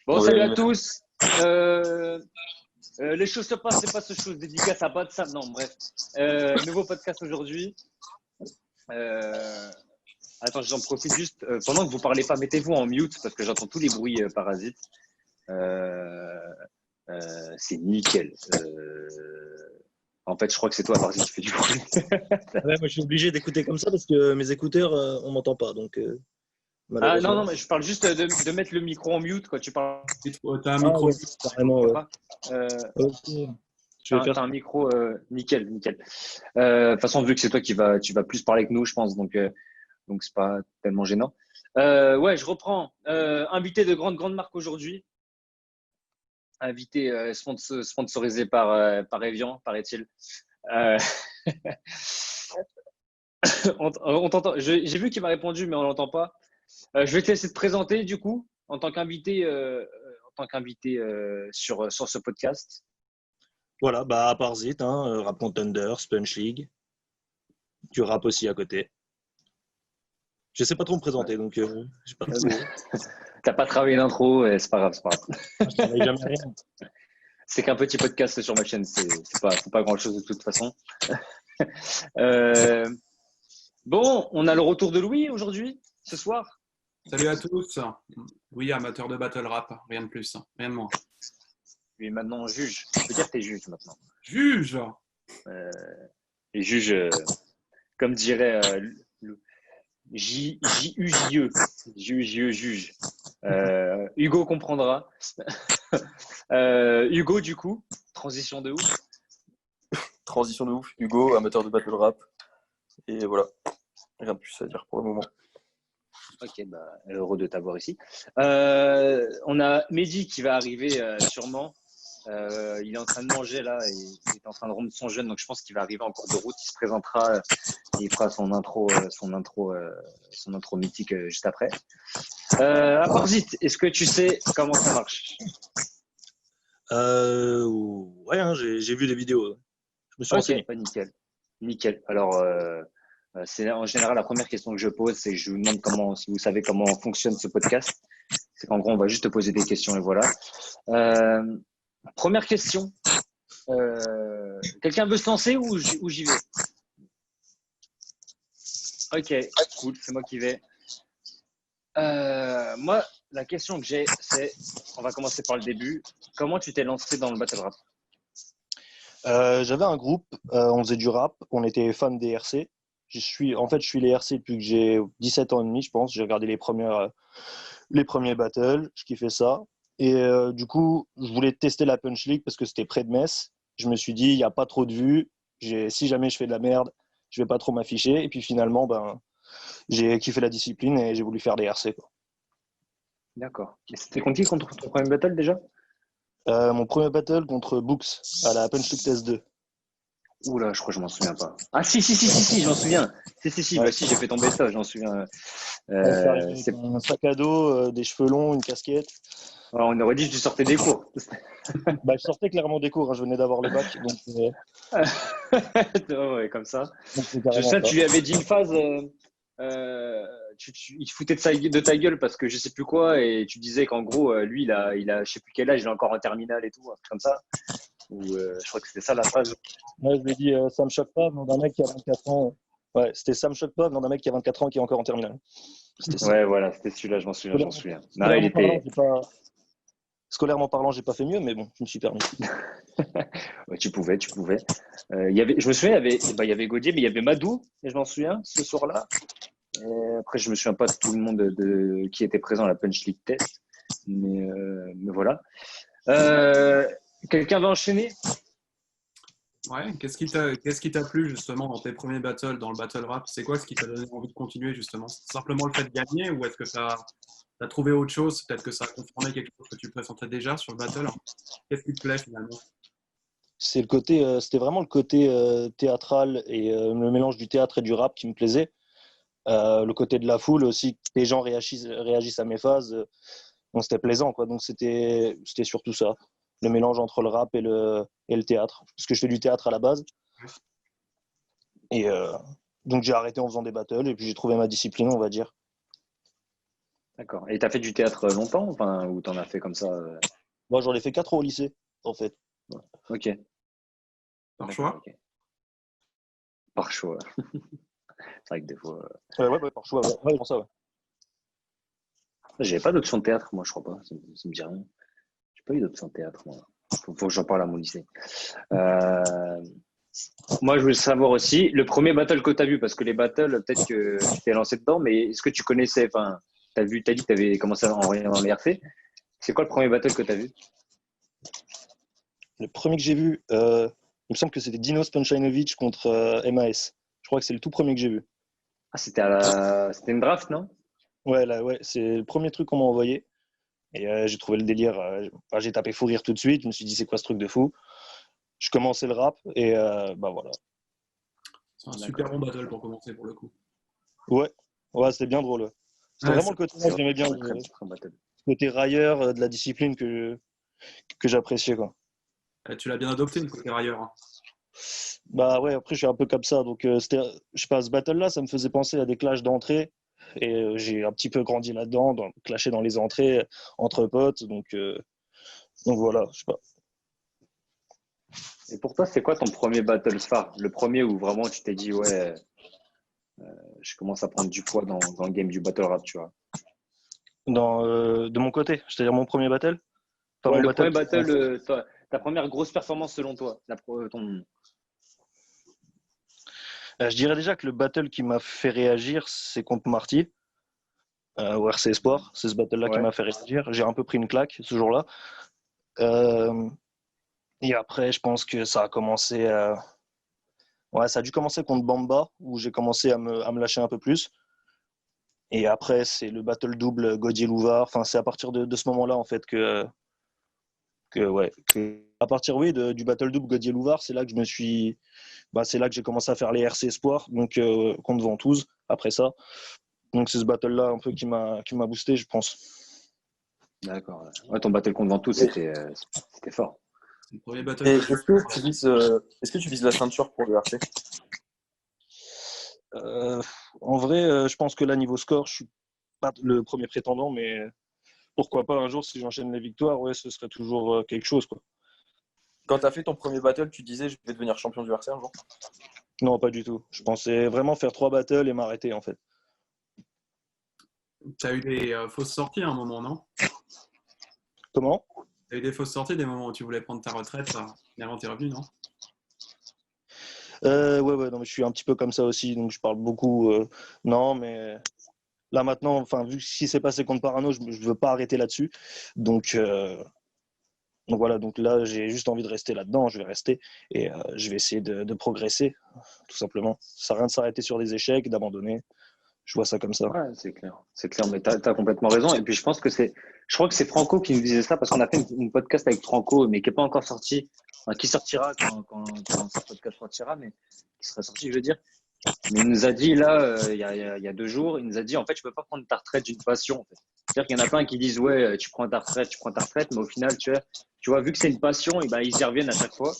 Bon, salut à Ouais, tous. Les choses se passent, c'est pas ce chose. Dédicace à Bad Sam. Non, bref. Nouveau podcast aujourd'hui. Euh, Attends, j'en profite juste. Pendant que vous parlez pas, mettez-vous en mute parce que j'entends tous les bruits parasites. Euh, c'est nickel. En fait, je crois que c'est toi, Parasite, qui fais du bruit. Ouais, moi, je suis obligé d'écouter comme ça parce que mes écouteurs, on m'entend pas. Donc, Ah non, malheureusement. non, mais je parle juste de mettre le micro en mute quand tu parles T'as un micro. Ouais, carrément, ouais. pas. Ok. Je vais faire T'as un micro nickel, nickel. De toute façon, vu que c'est toi tu vas plus parler que nous, je pense, donc c'est pas tellement gênant. Ouais, je reprends. Invité de grande marque aujourd'hui. Invité sponsorisé par Evian, paraît-il. Euh, on t'entend. J'ai vu qu'il m'a répondu, mais on l'entend pas. Je vais te laisser te présenter du coup en tant qu'invité, sur ce podcast. Voilà, bah, à part Zit, Rap Contenders, Punch League. Tu rap aussi à côté. Je sais pas trop me présenter, donc j'ai pas trop. T'as pas travaillé d'intro, c'est pas grave, c'est pas grave. Je travaille jamais rien. C'est qu'un petit podcast sur ma chaîne, c'est pas grand chose de toute façon. Bon, on a le retour de Louis aujourd'hui, ce soir. Salut à tous. Oui, amateur de battle rap, rien de plus, rien de moins. Et maintenant juge. Je peux dire que t'es juge maintenant. Juge. Et juge, comme dirait J-U-J-E. J-U-J-E, juge. Hugo comprendra. Hugo, du coup, transition de ouf. transition de ouf. Hugo, amateur de battle rap. Et voilà, rien de plus à dire pour le moment. Ok, bah, heureux de t'avoir ici. On a Mehdi qui va arriver sûrement. Il est en train de manger là et il est en train de rompre son jeûne, donc je pense qu'il va arriver en cours de route. Il se présentera et il fera son intro mythique juste après. À part Zit, est-ce que tu sais comment ça marche? Ouais, j'ai vu des vidéos. Je me suis renseigné. Ok, bah, nickel. Nickel. Alors, c'est en général la première question que je pose, c'est que je vous demande si vous savez comment fonctionne ce podcast. C'est qu'en gros, on va juste te poser des questions et voilà. Première question. Quelqu'un veut se lancer ou j'y vais? Ok, cool, c'est moi qui vais. Moi, la question que j'ai, c'est, on va commencer par le début. Comment tu t'es lancé dans le battle rap? J'avais un groupe, on faisait du rap, on était fans des RC. Je suis les RC depuis que j'ai 17 ans et demi, je pense. J'ai regardé les premiers battles, je kiffais ça. Et du coup, je voulais tester la Punch League parce que c'était près de Metz. Je me suis dit, il n'y a pas trop de vues. Si jamais je fais de la merde, je vais pas trop m'afficher. Et puis finalement, j'ai kiffé la discipline et j'ai voulu faire des RC, quoi. D'accord. Et c'était contre ton premier battle déjà? Mon premier battle contre Books à la Punch League TS2. Oula, je crois que je m'en souviens pas. Ah si, je m'en souviens. Si, Ouais. bah si, j'ai fait tomber ça, j'en souviens. C'est arrivé avec un sac à dos, des cheveux longs, une casquette. On aurait dit que tu sortais des cours. Je sortais clairement des cours, je venais d'avoir le bac, donc Ouais, comme ça. c'est Je carrément sais, ça. tu lui avais dit une phase, il foutait de ta gueule parce que je sais plus quoi, et tu disais qu'en gros, lui, il a, je sais plus quel âge, il est encore en terminale et tout, un truc comme ça. Ou je crois que c'était ça la phrase. Moi, je lui ai dit, ça me choque pas, venant d'un mec qui a 24 ans. Ouais, c'était ça me choque pas, venant d'un mec qui a 24 ans qui est encore en terminale. C'était ça. Ouais, voilà, c'était celui-là, je m'en souviens. Non, il Scolairement était. parlant, Scolairement parlant, j'ai pas fait mieux, mais bon, je me suis permis. Ouais, tu pouvais. Je me souviens, il y avait Gaudier, mais il y avait Madou, et je m'en souviens, ce soir-là. Et après, je me souviens pas de tout le monde qui était présent à la Punch League Test. Mais voilà. Quelqu'un va enchaîner? Ouais, qu'est-ce qui t'a plu justement dans tes premiers battles, dans le battle rap? C'est quoi ce qui t'a donné envie de continuer justement? C'est simplement le fait de gagner ou est-ce que t'as trouvé autre chose? Peut-être que ça a confirmé quelque chose que tu pressentais déjà sur le battle. Qu'est-ce qui te plaît finalement? C'était vraiment le côté théâtral et le mélange du théâtre et du rap qui me plaisait. Le côté de la foule aussi, que les gens réagissent à mes phases. Donc c'était plaisant, quoi. Donc c'était surtout ça, le mélange entre le rap et le théâtre. Parce que je fais du théâtre à la base. Et donc j'ai arrêté en faisant des battles et puis j'ai trouvé ma discipline, on va dire. D'accord. Et t'as fait du théâtre longtemps, enfin, ou t'en as fait comme ça Moi, j'en ai fait 4 ans au lycée, en fait. Ok. Par D'accord, choix? ok. Par choix. C'est vrai que des fois. Ouais, par choix. Ouais, pour ça, ouais. J'avais pas d'option de théâtre, moi, je crois pas. Ça me dit rien. J'ai pas eu d'option de théâtre, moi. Faut que j'en parle à mon lycée. Euh, Moi, je voulais savoir aussi, le premier battle que tu as vu, parce que les battles, peut-être que tu t'es lancé dedans, mais est-ce que tu connaissais, enfin, t'as dit que tu avais commencé en regardant les RC. C'est quoi le premier battle que tu as vu? Le premier que j'ai vu, il me semble que c'était Dino Spanjanovic contre MAS. Je crois que c'est le tout premier que j'ai vu. Ah, c'était une draft, non? Ouais, là, ouais, c'est le premier truc qu'on m'a envoyé. Et j'ai trouvé le délire. J'ai tapé fou rire tout de suite. Je me suis dit, c'est quoi ce truc de fou? Je commençais le rap et bah voilà. C'est un super D'accord. bon battle pour commencer, pour le coup. Ouais, ouais, c'était bien drôle. Ouais. C'était Ouais, vraiment le côté, moi, j'aimais bien C'est le très, très battle. côté railleur de la discipline que j'appréciais, quoi. tu l'as bien adopté, le côté railleur, hein. Bah ouais, après, je suis un peu comme ça. Donc, c'était, je sais pas, ce battle-là, ça me faisait penser à des clashs d'entrée. Et j'ai un petit peu grandi là-dedans, clasher dans les entrées entre potes. Donc voilà, je sais pas. Et pour toi, c'est quoi ton premier battle phare? Le premier où vraiment tu t'es dit, ouais, je commence à prendre du poids dans le game du battle rap, tu vois. De mon côté, c'est-à-dire mon premier battle. Enfin, Ouais, mon le battle premier qui battle, ta première grosse performance selon toi. Je dirais déjà que le battle qui m'a fait réagir, c'est contre Marty, au RC Espoir. C'est ce battle-là qui Ouais. m'a fait réagir. J'ai un peu pris une claque ce jour-là. Euh, et après, je pense que ça a commencé. Ouais, ça a dû commencer contre Bamba, où j'ai commencé à me lâcher un peu plus. Et après, c'est le battle double Godier-Louvard. Enfin, c'est à partir de ce moment-là, en fait, à partir, oui, du battle double Godier-Louvard, c'est là que je me suis. Bah, c'est là que j'ai commencé à faire les RC Espoir, donc contre Ventouses, après ça. Donc c'est ce battle-là un peu qui m'a boosté, je pense. D'accord. Ouais, ton battle contre Ventoux, Et, c'était fort. Le premier battle et que j'ai est-ce que tu vises la ceinture pour le RC? Euh, En vrai, je pense que là, niveau score, je suis pas le premier prétendant, mais pourquoi pas un jour, si j'enchaîne les victoires, ouais, ce serait toujours quelque chose, quoi. Quand tu as fait ton premier battle, tu disais je vais devenir champion du RC un jour? Non, pas du tout. Je pensais vraiment faire 3 battles et m'arrêter, en fait. Tu as eu des fausses sorties à un moment, non? Comment? Tu as eu des fausses sorties, des moments où tu voulais prendre ta retraite, finalement t'es revenu, non? Ouais, non, mais je suis un petit peu comme ça aussi, donc je parle beaucoup. Non, mais là maintenant, enfin, vu ce qui s'est passé contre Parano, je veux pas arrêter là-dessus. Donc, donc voilà, donc là, j'ai juste envie de rester là-dedans, je vais rester et je vais essayer de progresser, tout simplement. Ça sert à rien de s'arrêter sur des échecs, d'abandonner. Je vois ça comme ça. Ouais, c'est clair. C'est clair, mais tu as complètement raison. Et puis je crois que c'est Franco qui nous disait ça parce qu'on a fait une podcast avec Franco, mais qui n'est pas encore sorti, enfin, qui sortira quand ce podcast sortira, mais qui sera sorti, je veux dire. Mais il nous a dit là, il y a 2 jours, il nous a dit en fait, tu peux pas prendre ta retraite d'une passion. En fait. C'est-à-dire qu'il y en a plein qui disent ouais, tu prends ta retraite, mais au final, tu vois, vu que c'est une passion, et ben ils y reviennent à chaque fois.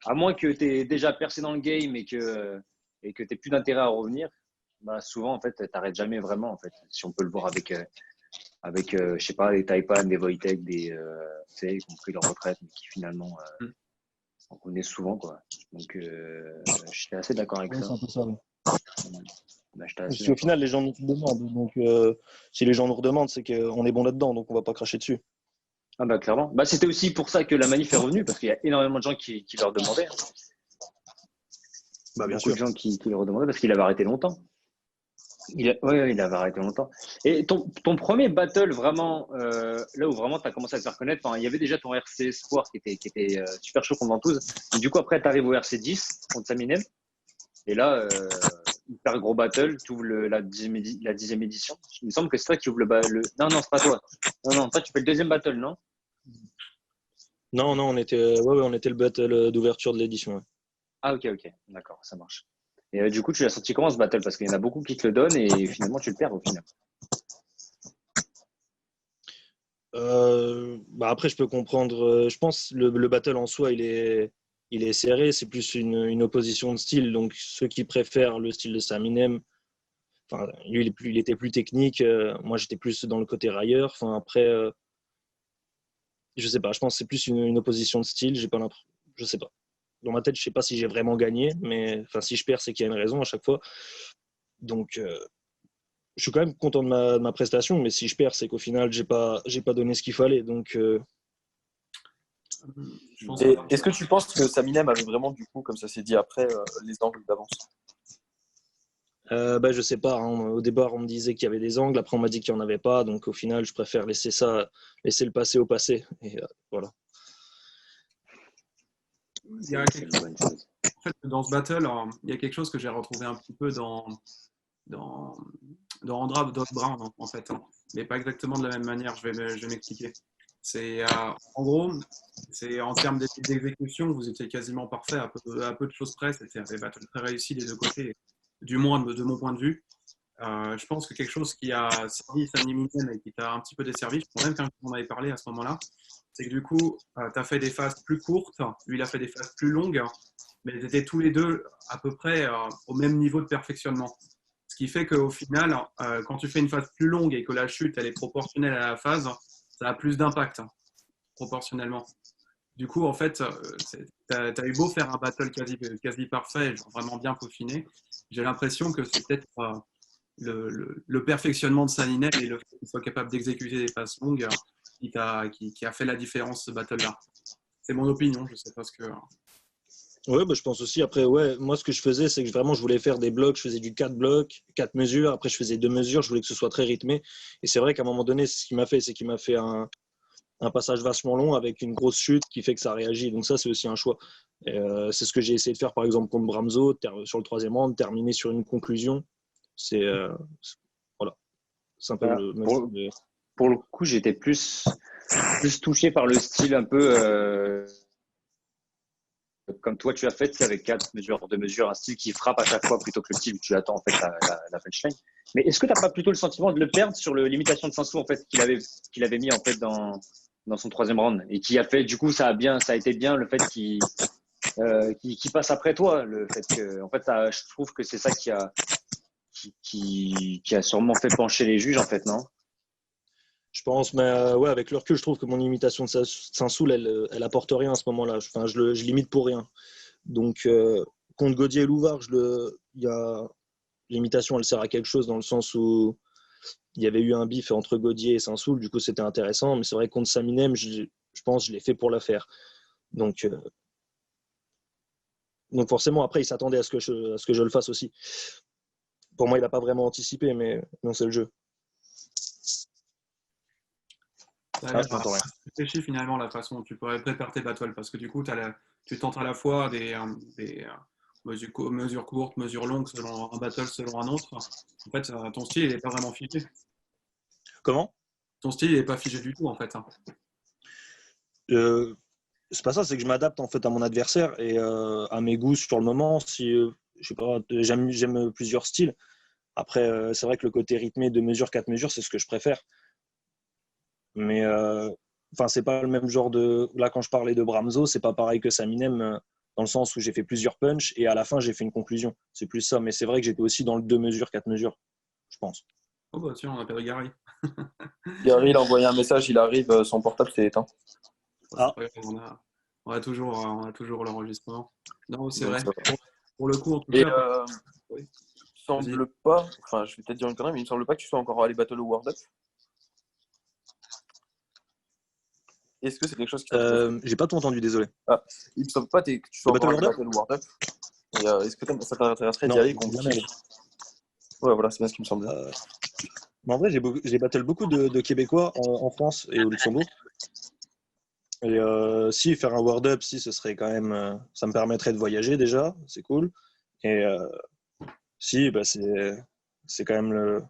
À moins que tu aies déjà percé dans le game et que tu plus d'intérêt à revenir, bah souvent en fait, tu n'arrêtes jamais vraiment en fait. Si on peut le voir avec je sais pas, les Taipan, des Wojtek, tu sais, qui ont pris leur retraite, mais qui finalement Mm. on connaît souvent quoi. Donc j'étais assez d'accord avec Ouais, ça. c'est un peu ça. Ouais. Bah, j'étais Parce assez qu'au d'accord final, avec les ça. gens nous demandent. Donc, si les gens nous redemandent, c'est qu'on est bon là-dedans, donc on va pas cracher dessus. Ah bah clairement. Bah, c'était aussi pour ça que la manif est revenue, parce qu'il y a énormément de gens qui leur demandaient. Hein. Bah, bien Beaucoup de sûr. gens qui leur demandaient parce qu'il avait arrêté longtemps. Ouais, il avait arrêté longtemps. Et ton premier battle, vraiment, là où vraiment tu as commencé à te faire connaître, enfin, il y avait déjà ton RC Espoir qui était super chaud contre Ventouses. Et du coup, après, tu arrives au RC 10 contre Saminem. Et là, hyper gros battle, tu ouvres la 10e édition. Il me semble que c'est toi qui ouvre le. Non, non, c'est pas toi. Non, non, toi, tu fais le deuxième battle, non? Non, on était, on était le battle d'ouverture de l'édition. Ouais. Ah, ok, ok. D'accord, ça marche. Et du coup, tu l'as senti comment ce battle? Parce qu'il y en a beaucoup qui te le donnent et finalement, tu le perds au final. Bah après, je peux comprendre. Je pense le battle en soi, il est serré. C'est plus une opposition de style. Donc, ceux qui préfèrent le style de Saminem, Enfin, lui, il était plus technique. Moi, j'étais plus dans le côté railleur. Enfin, après, je sais pas. Je pense que c'est plus une opposition de style. J'ai pas l'impression. Je sais pas. Dans ma tête, je sais pas si j'ai vraiment gagné, mais enfin, si je perds, c'est qu'il y a une raison à chaque fois. Donc, je suis quand même content de ma prestation, mais si je perds, c'est qu'au final, j'ai pas donné ce qu'il fallait. Donc, Je pense Et que est-ce que tu penses que Saminem avait vraiment, du coup, comme ça s'est dit après, les angles d'avance? bah, je sais pas. Hein. Au départ, on me disait qu'il y avait des angles. Après, on m'a dit qu'il n'y en avait pas. Donc, au final, je préfère laisser ça, laisser le passé au passé. Et voilà. il y a C'est quelque une bonne chose. en fait, dans ce battle, il y a quelque chose que j'ai retrouvé un petit peu dans, dans Andra Dog Brown, en fait, hein. Mais pas exactement de la même manière, je vais m'expliquer. En gros, c'est en termes d'exécution, vous étiez quasiment parfait, à peu de choses près. C'était des battles très réussis des deux côtés, du moins de mon point de vue. Je pense que quelque chose qui a servi Sandy Minen et qui t'a un petit peu desservi, je crois même quand on avait parlé à ce moment-là, c'est que du coup, tu as fait des phases plus courtes, lui il a fait des phases plus longues, mais ils étaient tous les deux à peu près au même niveau de perfectionnement. Ce qui fait qu'au final, quand tu fais une phase plus longue et que la chute elle est proportionnelle à la phase, ça a plus d'impact proportionnellement. Du coup, en fait, tu as eu beau faire un battle quasi parfait, genre vraiment bien peaufiné, j'ai l'impression que c'est peut-être le perfectionnement de Saninen et le fait qu'il soit capable d'exécuter des passes longues qui a fait la différence ce battle-là. C'est mon opinion, je sais pas ce que. Ouais, bah, je pense aussi. Après, ouais, moi, ce que je faisais, c'est que vraiment, je voulais faire des blocs. Je faisais du 4 blocs, 4 mesures. Après, je faisais 2 mesures. Je voulais que ce soit très rythmé. Et c'est vrai qu'à un moment donné, ce qu'il m'a fait, c'est qu'il m'a fait un passage vachement long avec une grosse chute qui fait que ça réagit. Donc ça, c'est aussi un choix. Et, c'est ce que j'ai essayé de faire, par exemple, contre Bramzo, sur le troisième round, terminer sur une conclusion. Voilà, c'est un peu Voilà. le même choix. Pour le coup, j'étais plus touché par le style un peu comme toi tu as fait, c'est avec 4 mesures, 2 mesures, un style qui frappe à chaque fois plutôt que le style où tu attends en fait la punchline. Mais est-ce que tu n'as pas plutôt le sentiment de le perdre sur l'imitation de Sansou en fait qu'il avait mis en fait dans son troisième round et qui a fait du coup ça a été bien le fait qu'il passe après toi, le fait que en fait je trouve que c'est ça qui a sûrement fait pencher les juges en fait, non? Je pense, mais ouais, avec le recul, je trouve que mon imitation de Saint-Soul, elle apporte rien à ce moment-là. Enfin, je l'imite pour rien. Donc, contre Gaudier et Louvard, l'imitation, elle sert à quelque chose dans le sens où il y avait eu un bif entre Gaudier et Saint-Soul, du coup, c'était intéressant. Mais c'est vrai que contre Saminem, je pense que je l'ai fait pour la faire. Donc, forcément, après, il s'attendait à ce que je le fasse aussi. Pour moi, il n'a pas vraiment anticipé, mais non, c'est le jeu. Je m'entends rien. Réfléchis finalement la façon dont tu pourrais préparer tes battles parce que du coup, tu tentes à la fois des mesures courtes, mesures longues selon un battle, selon un autre. En fait, ton style n'est pas vraiment figé. Comment? Ton style n'est pas figé du tout en fait, hein. euh, C'est pas ça, c'est que je m'adapte en fait à mon adversaire et à mes goûts sur le moment. Si je sais pas, j'aime plusieurs styles. Après, c'est vrai que le côté rythmé de mesure 4 mesures, c'est ce que je préfère. Mais enfin, c'est pas le même genre de. Là, quand je parlais de Bramzo, c'est pas pareil que Saminem dans le sens où j'ai fait plusieurs punchs et à la fin j'ai fait une conclusion. C'est plus ça. Mais c'est vrai que j'étais aussi dans le 2 mesures, 4 mesures, je pense. Oh bah tiens, on appelle Gary. Gary, il a envoyé un message, il arrive, son portable s'est éteint. Bon, c'est Ah, pas grave, on a toujours l'enregistrement. Non, c'est Donc, vrai. ça va. Pour le coup, en tout Et cas, oui. il Vas-y. semble pas, enfin, je vais peut-être dire une connerie, mais il me semble pas que tu sois encore allé battle au World Up. Est-ce que c'est quelque chose qui t'intéresse? j'ai pas tout entendu, désolé. Ah, il me semble pas que tu Le sois encore Battle allé Order? battle au World Up. Et est-ce que ça t'intéresserait d'y Non, aller contre jamais qui? allé. Ouais, voilà, c'est bien ce qui me semblait. Euh, mais en vrai, j'ai battle beaucoup de Québécois en France et au Luxembourg. Et si faire un World Up, si ce serait quand même, ça me permettrait de voyager déjà, c'est cool. Et si, bah, c'est quand même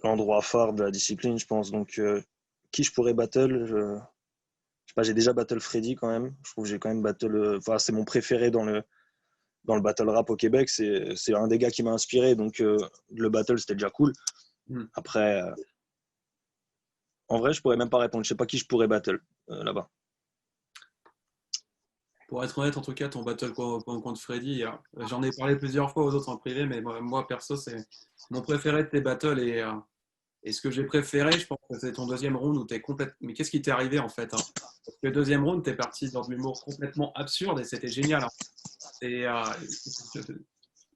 l'endroit phare de la discipline, je pense. Donc, qui je pourrais battle? Je sais pas, j'ai déjà battle Freddy quand même. Je trouve que j'ai quand même battle. Enfin, c'est mon préféré dans le battle rap au Québec. C'est un des gars qui m'a inspiré. Donc, le battle, c'était déjà cool. Hmm. Après, en vrai, je pourrais même pas répondre. Je sais pas qui je pourrais battle là-bas. Pour être honnête, en tout cas, ton battle contre Freddy, j'en ai parlé plusieurs fois aux autres en privé, mais moi perso, c'est mon préféré de tes battles. Et ce que j'ai préféré, je pense que c'est ton deuxième round où t'es complètement. Mais qu'est-ce qui t'est arrivé en fait, hein? Parce que le deuxième round, t'es parti dans de l'humour complètement absurde et c'était génial, hein. Et,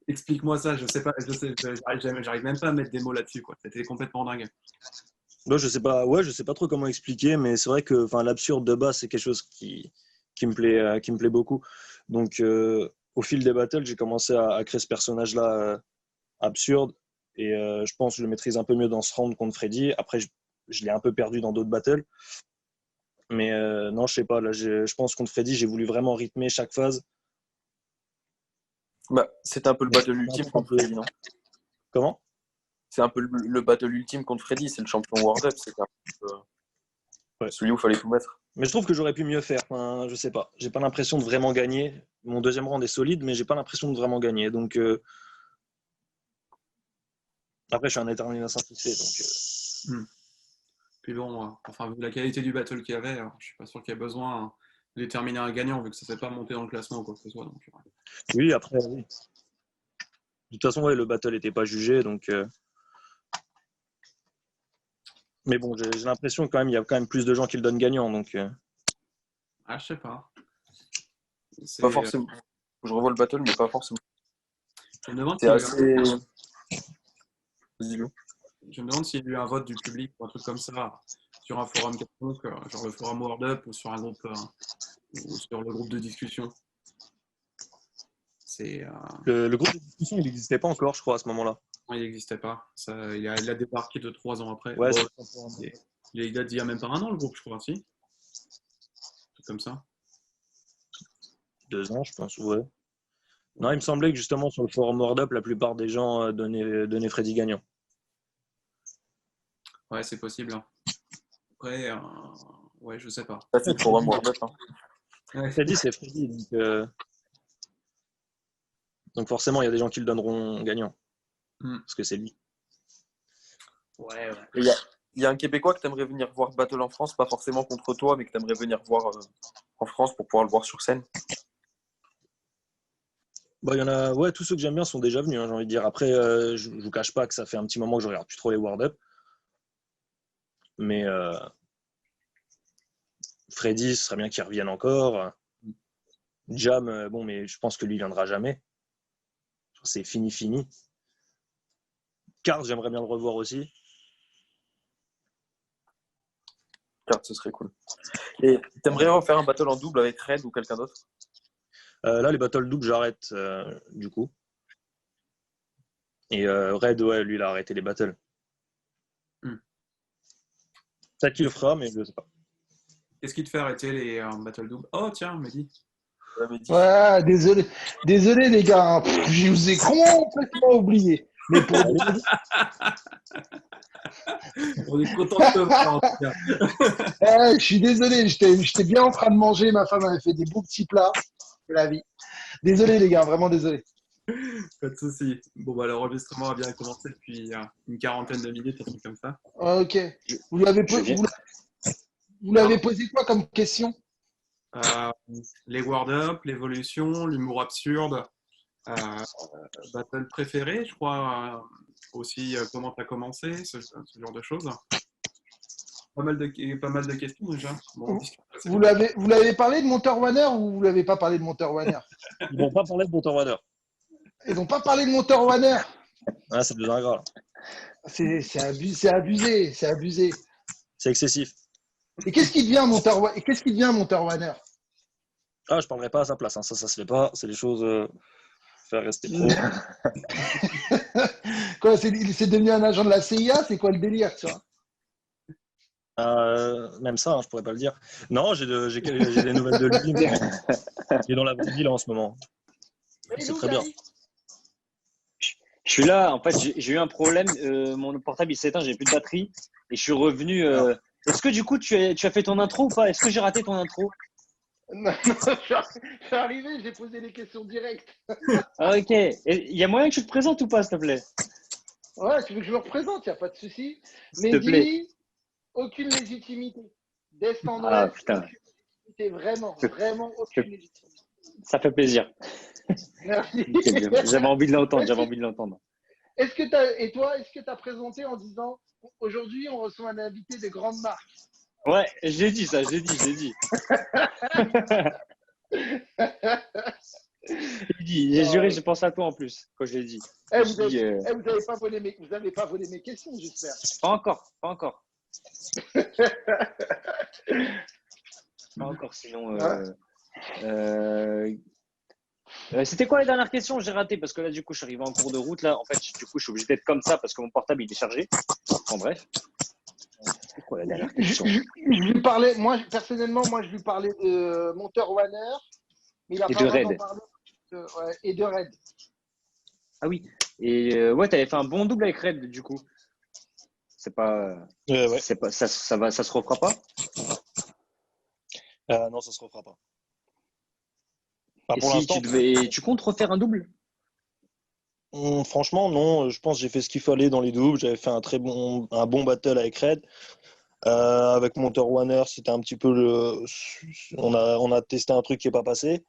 explique-moi ça, je sais pas, j'arrive même pas à mettre des mots là-dessus, quoi. C'était complètement dingue. Là, je sais pas trop comment expliquer, mais c'est vrai que l'absurde de base, c'est quelque chose qui me plaît beaucoup. Donc, au fil des battles, j'ai commencé à créer ce personnage-là absurde. Et je pense que je le maîtrise un peu mieux dans ce round contre Freddy. Après, je l'ai un peu perdu dans d'autres battles. Mais non, je sais pas. Là, je pense contre Freddy, j'ai voulu vraiment rythmer chaque phase. Bah, c'était un peu le battle ultime contre Freddy, non? Comment? C'est un peu le battle ultime contre Freddy, c'est le champion World Up, c'était un peu celui où il fallait tout mettre. Mais je trouve que j'aurais pu mieux faire. Je sais pas. J'ai pas l'impression de vraiment gagner. Mon deuxième round est solide, mais j'ai pas l'impression de vraiment gagner. Donc après, je suis un éternel insatisfait. Donc Puis bon, enfin, vu la qualité du battle qu'il y avait, je suis pas sûr qu'il y ait besoin de déterminer un gagnant, vu que ça ne s'est pas monté dans le classement ou quoi que ce soit. Donc, oui, après, oui. De toute façon, ouais, le battle n'était pas jugé, donc. Mais bon, j'ai l'impression quand même, il y a quand même plus de gens qui le donnent gagnant, donc. Ah, je sais pas. Pas forcément. Je revois le battle, mais pas forcément. Je me demande C'est assez. Vas-y, je me demande s'il y a eu un vote du public ou un truc comme ça sur un forum quelconque, genre le forum World Up ou sur un groupe ou sur le groupe de discussion. C'est Le groupe de discussion, il n'existait pas encore, je crois, à ce moment-là. il n'existait pas. Ça, il a débarqué 2-3 ans après. Ouais, Bon, il date d'il y a même pas un an le groupe, je crois, si. Comme ça. 2 ans, je pense, ouais. Non, il me semblait que justement sur le forum World Up, la plupart des gens donnaient Freddy gagnant. Ouais, c'est possible, hein. Après, ouais, je sais pas. Ça, c'est le forum World Up. Hein. Ouais. Freddy, c'est Freddy. Donc forcément, il y a des gens qui le donneront gagnant. Parce que c'est lui. Ouais. Il y a un Québécois que tu aimerais venir voir battle en France, pas forcément contre toi, mais que tu aimerais venir voir en France pour pouvoir le voir sur scène. Bah, il y en a, ouais, tous ceux que j'aime bien sont déjà venus, hein, j'ai envie de dire. Après, je ne vous cache pas que ça fait un petit moment que je regarde plus trop les World Up. Mais Freddy, ce serait bien qu'il revienne encore. Jam, bon, mais je pense que lui, il viendra jamais. C'est fini. Card, j'aimerais bien le revoir aussi. Card, ce serait cool. Et t'aimerais refaire un battle en double avec Red ou quelqu'un d'autre? Là, les battles doubles, j'arrête du coup. Et Red, ouais, lui, il a arrêté les battles. Peut-être qu'il le fera, mais je ne sais pas. Qu'est-ce qui te fait arrêter les battle double? Oh, tiens, Mehdi. Ouais, désolé les gars, hein. Je vous ai complètement oublié. Mais pour On est content de te voir, en tout cas. je suis désolé, j'étais bien en train de manger, ma femme avait fait des beaux petits plats, c'est la vie. Désolé les gars, vraiment désolé. Pas de souci. Bon, bah, l'enregistrement a bien commencé depuis une quarantaine de minutes, un truc comme ça. Ok. Vous l'avez posé quoi comme question? Les Word Up, l'évolution, l'humour absurde, battle préféré, je crois, aussi comment tu as commencé, ce genre de choses. Pas mal de questions déjà. Bon, vous l'avez parlé de Monter Warner ou vous l'avez pas parlé de Monter Warner? Ils vont pas parler de Monter Warner. Ils n'ont pas parlé de Monter Warner. Ah, c'est devenu grave. C'est abusé. C'est excessif. Et qu'est-ce qui devient Monter Warner? Ah, je parlerai pas à sa place. Hein. Ça se fait pas. C'est des choses. Faire rester pro. Quoi, c'est devenu un agent de la CIA? C'est quoi le délire, ça? Même ça, hein, je pourrais pas le dire. Non, j'ai des nouvelles de lui. Mais il est dans la vraie ville en ce moment. C'est très bien. Je suis là, en fait, j'ai eu un problème. Mon portable il s'est éteint, j'ai plus de batterie. Et je suis revenu. Est-ce que du coup, tu as fait ton intro ou pas? Est-ce que j'ai raté ton intro? Non, je suis arrivé, j'ai posé les questions directes. Ah, ok. Il y a moyen que tu te présentes ou pas, s'il te plaît? Ouais, tu veux que je me représente, il n'y a pas de souci. S'il te plaît. Mehdi, aucune légitimité. D'est en Ah, ouest, putain. aucune légitimité. Vraiment aucune légitimité. Ça fait plaisir. Merci. C'est bien. J'avais envie de l'entendre, j'avais envie de l'entendre. Et toi, est-ce que tu as présenté en disant aujourd'hui, on reçoit un invité de grande marque? Ouais, j'ai dit ça, j'ai dit. J'ai juré, j'ai pensé à toi en plus quand je l'ai dit. Je me suis dit, Vous n'avez pas volé mes questions, j'espère. pas encore, pas encore. Pas encore, sinon. C'était quoi la dernière question? J'ai raté parce que là, du coup, je suis arrivé en cours de route. Là, en fait, du coup, je suis obligé d'être comme ça parce que mon portable il est chargé. En bref. C'était quoi la dernière question? Je lui parlais, moi, personnellement, je lui parlais de Monteur Warner, mais il n'a Et pas de vraiment raid. parlé et de Red. Ah oui. Et ouais, t'avais fait un bon double avec Red, du coup. C'est pas, Ouais. c'est pas, ça se refera pas. Non, ça se refera pas. Enfin, Et pour si l'instant, tu comptes refaire un double? franchement, non. Je pense que j'ai fait ce qu'il fallait dans les doubles. J'avais fait un bon battle avec Red. Avec Monteur Warner, c'était un petit peu on a testé un truc qui n'est pas passé.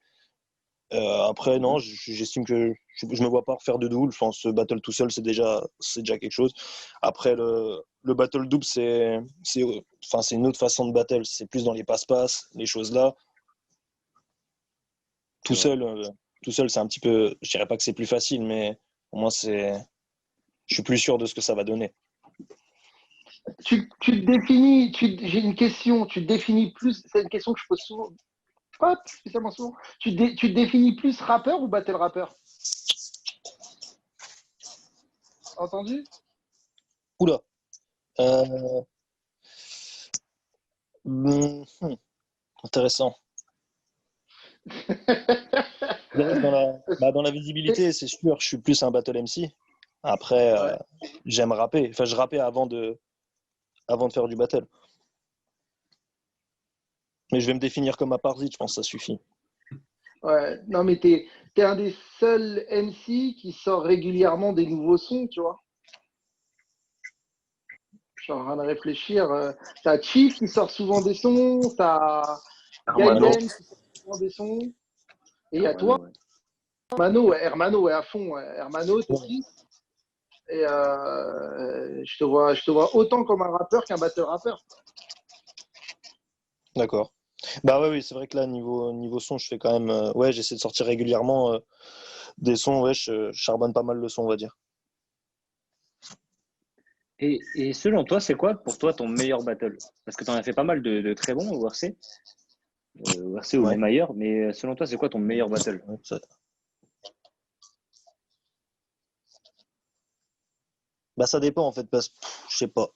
Après, non, j'estime que je me vois pas refaire de double. Je pense que battle tout seul, c'est déjà quelque chose. Après, le battle double, c'est une autre façon de battle. C'est plus dans les passe-passe, les choses là. Tout seul, c'est un petit peu. Je dirais pas que c'est plus facile, mais au moins je suis plus sûr de ce que ça va donner. Tu te définis, j'ai une question, tu te définis plus, c'est une question que je pose souvent, pas spécialement souvent, tu te définis plus rappeur ou battle rappeur? Entendu? Oula. Hmm, intéressant. Je dirais que dans la visibilité, c'est sûr, je suis plus un battle MC. Après, Ouais. j'aime rapper. Enfin, je rappais avant de faire du battle. Mais je vais me définir comme Aparzi, je pense que ça suffit. Ouais. Non, mais t'es un des seuls MC qui sort régulièrement des nouveaux sons, tu vois. Je suis en train de réfléchir. T'as Chief qui sort souvent des sons, t'as Hermano. Gaiden qui sort souvent des sons, et il y a Hermano, toi, ouais. Hermano, ouais, à fond, ouais. Hermano, Toki. Et je te vois autant comme un rappeur qu'un battle rappeur. D'accord. Bah ouais, oui, c'est vrai que là, niveau son, je fais quand même. Ouais, j'essaie de sortir régulièrement des sons. Ouais, je charbonne pas mal le son, on va dire. Et selon toi, c'est quoi pour toi ton meilleur battle? Parce que tu en as fait pas mal de très bons au RC, au RC ou Ouais. même ailleurs, mais selon toi, c'est quoi ton meilleur battle? Ouais, bah ça dépend en fait, parce que je sais pas.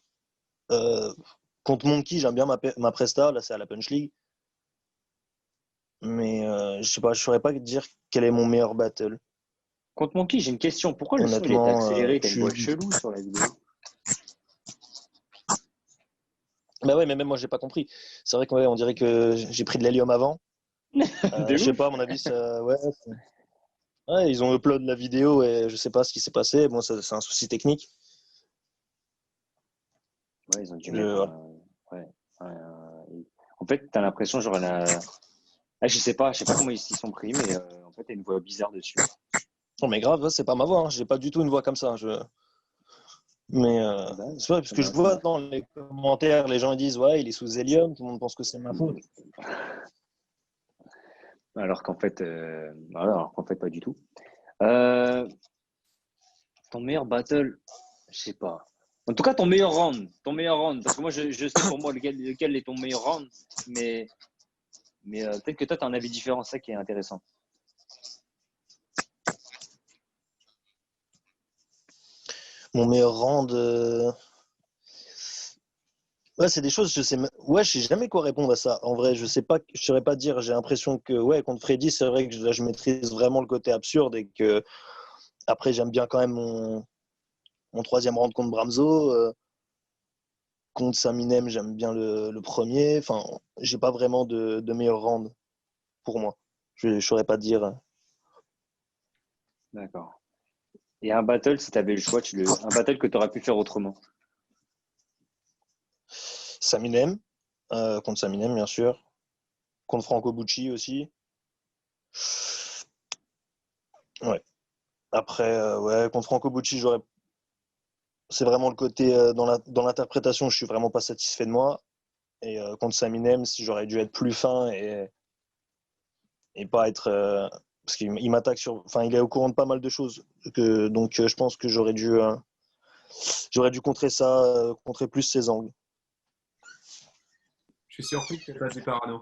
Contre Monkey, j'aime bien ma presta, là c'est à la Punch League. Mais je sais pas, je saurais pas dire quel est mon meilleur battle. Contre Monkey, j'ai une question. Pourquoi le son il était Honnêtement, accéléré? T'as une voix chelou sur la vidéo. bah ouais, mais même moi j'ai pas compris. C'est vrai qu'on dirait que j'ai pris de l'hélium avant. De Je sais ouf. pas, à mon avis, ouais, ouais, ils ont upload la vidéo et je sais pas ce qui s'est passé. Bon, c'est un souci technique. Ouais, ils ont dû mettre Voilà. ouais, en fait, t'as l'impression, genre, je sais pas comment ils s'y sont pris, mais en fait, t'as une voix bizarre dessus. Non, mais grave, c'est pas ma voix. Hein. J'ai pas du tout une voix comme ça. Mais Bah, c'est vrai, parce que je vois dans les commentaires, les gens ils disent ouais, il est sous hélium, tout le monde pense que c'est ma faute. Alors qu'en fait, pas du tout. Euh, Ton meilleur battle, je sais pas. En tout cas, ton meilleur round, parce que moi, je sais pour moi lequel est ton meilleur round, mais peut-être que toi, tu as un avis différent, c'est ça qui est intéressant. Mon meilleur round. Ouais, c'est des choses, je sais. Ouais, je sais jamais quoi répondre à ça. En vrai, je sais pas, je saurais pas dire. J'ai l'impression que, ouais, contre Freddy, c'est vrai que là, je maîtrise vraiment le côté absurde et que, après, j'aime bien quand même mon troisième round contre Bramzo. Contre Saminem, j'aime bien le premier. Enfin, j'ai pas vraiment de meilleur round pour moi. Je saurais pas dire. D'accord. Et un battle, si tu avais le choix, un battle que tu aurais pu faire autrement. Saminem, contre Saminem, bien sûr. Contre Franco Bucci aussi. Ouais. Après, ouais, contre Franco Bucci, c'est vraiment le côté dans l'interprétation, je suis vraiment pas satisfait de moi. Et contre Saminem, si j'aurais dû être plus fin et pas être. Parce qu'il m'attaque sur. Enfin, il est au courant de pas mal de choses. Donc, je pense que j'aurais dû contrer ça, contrer plus ses angles. Je suis surpris que tu pas dit Parano.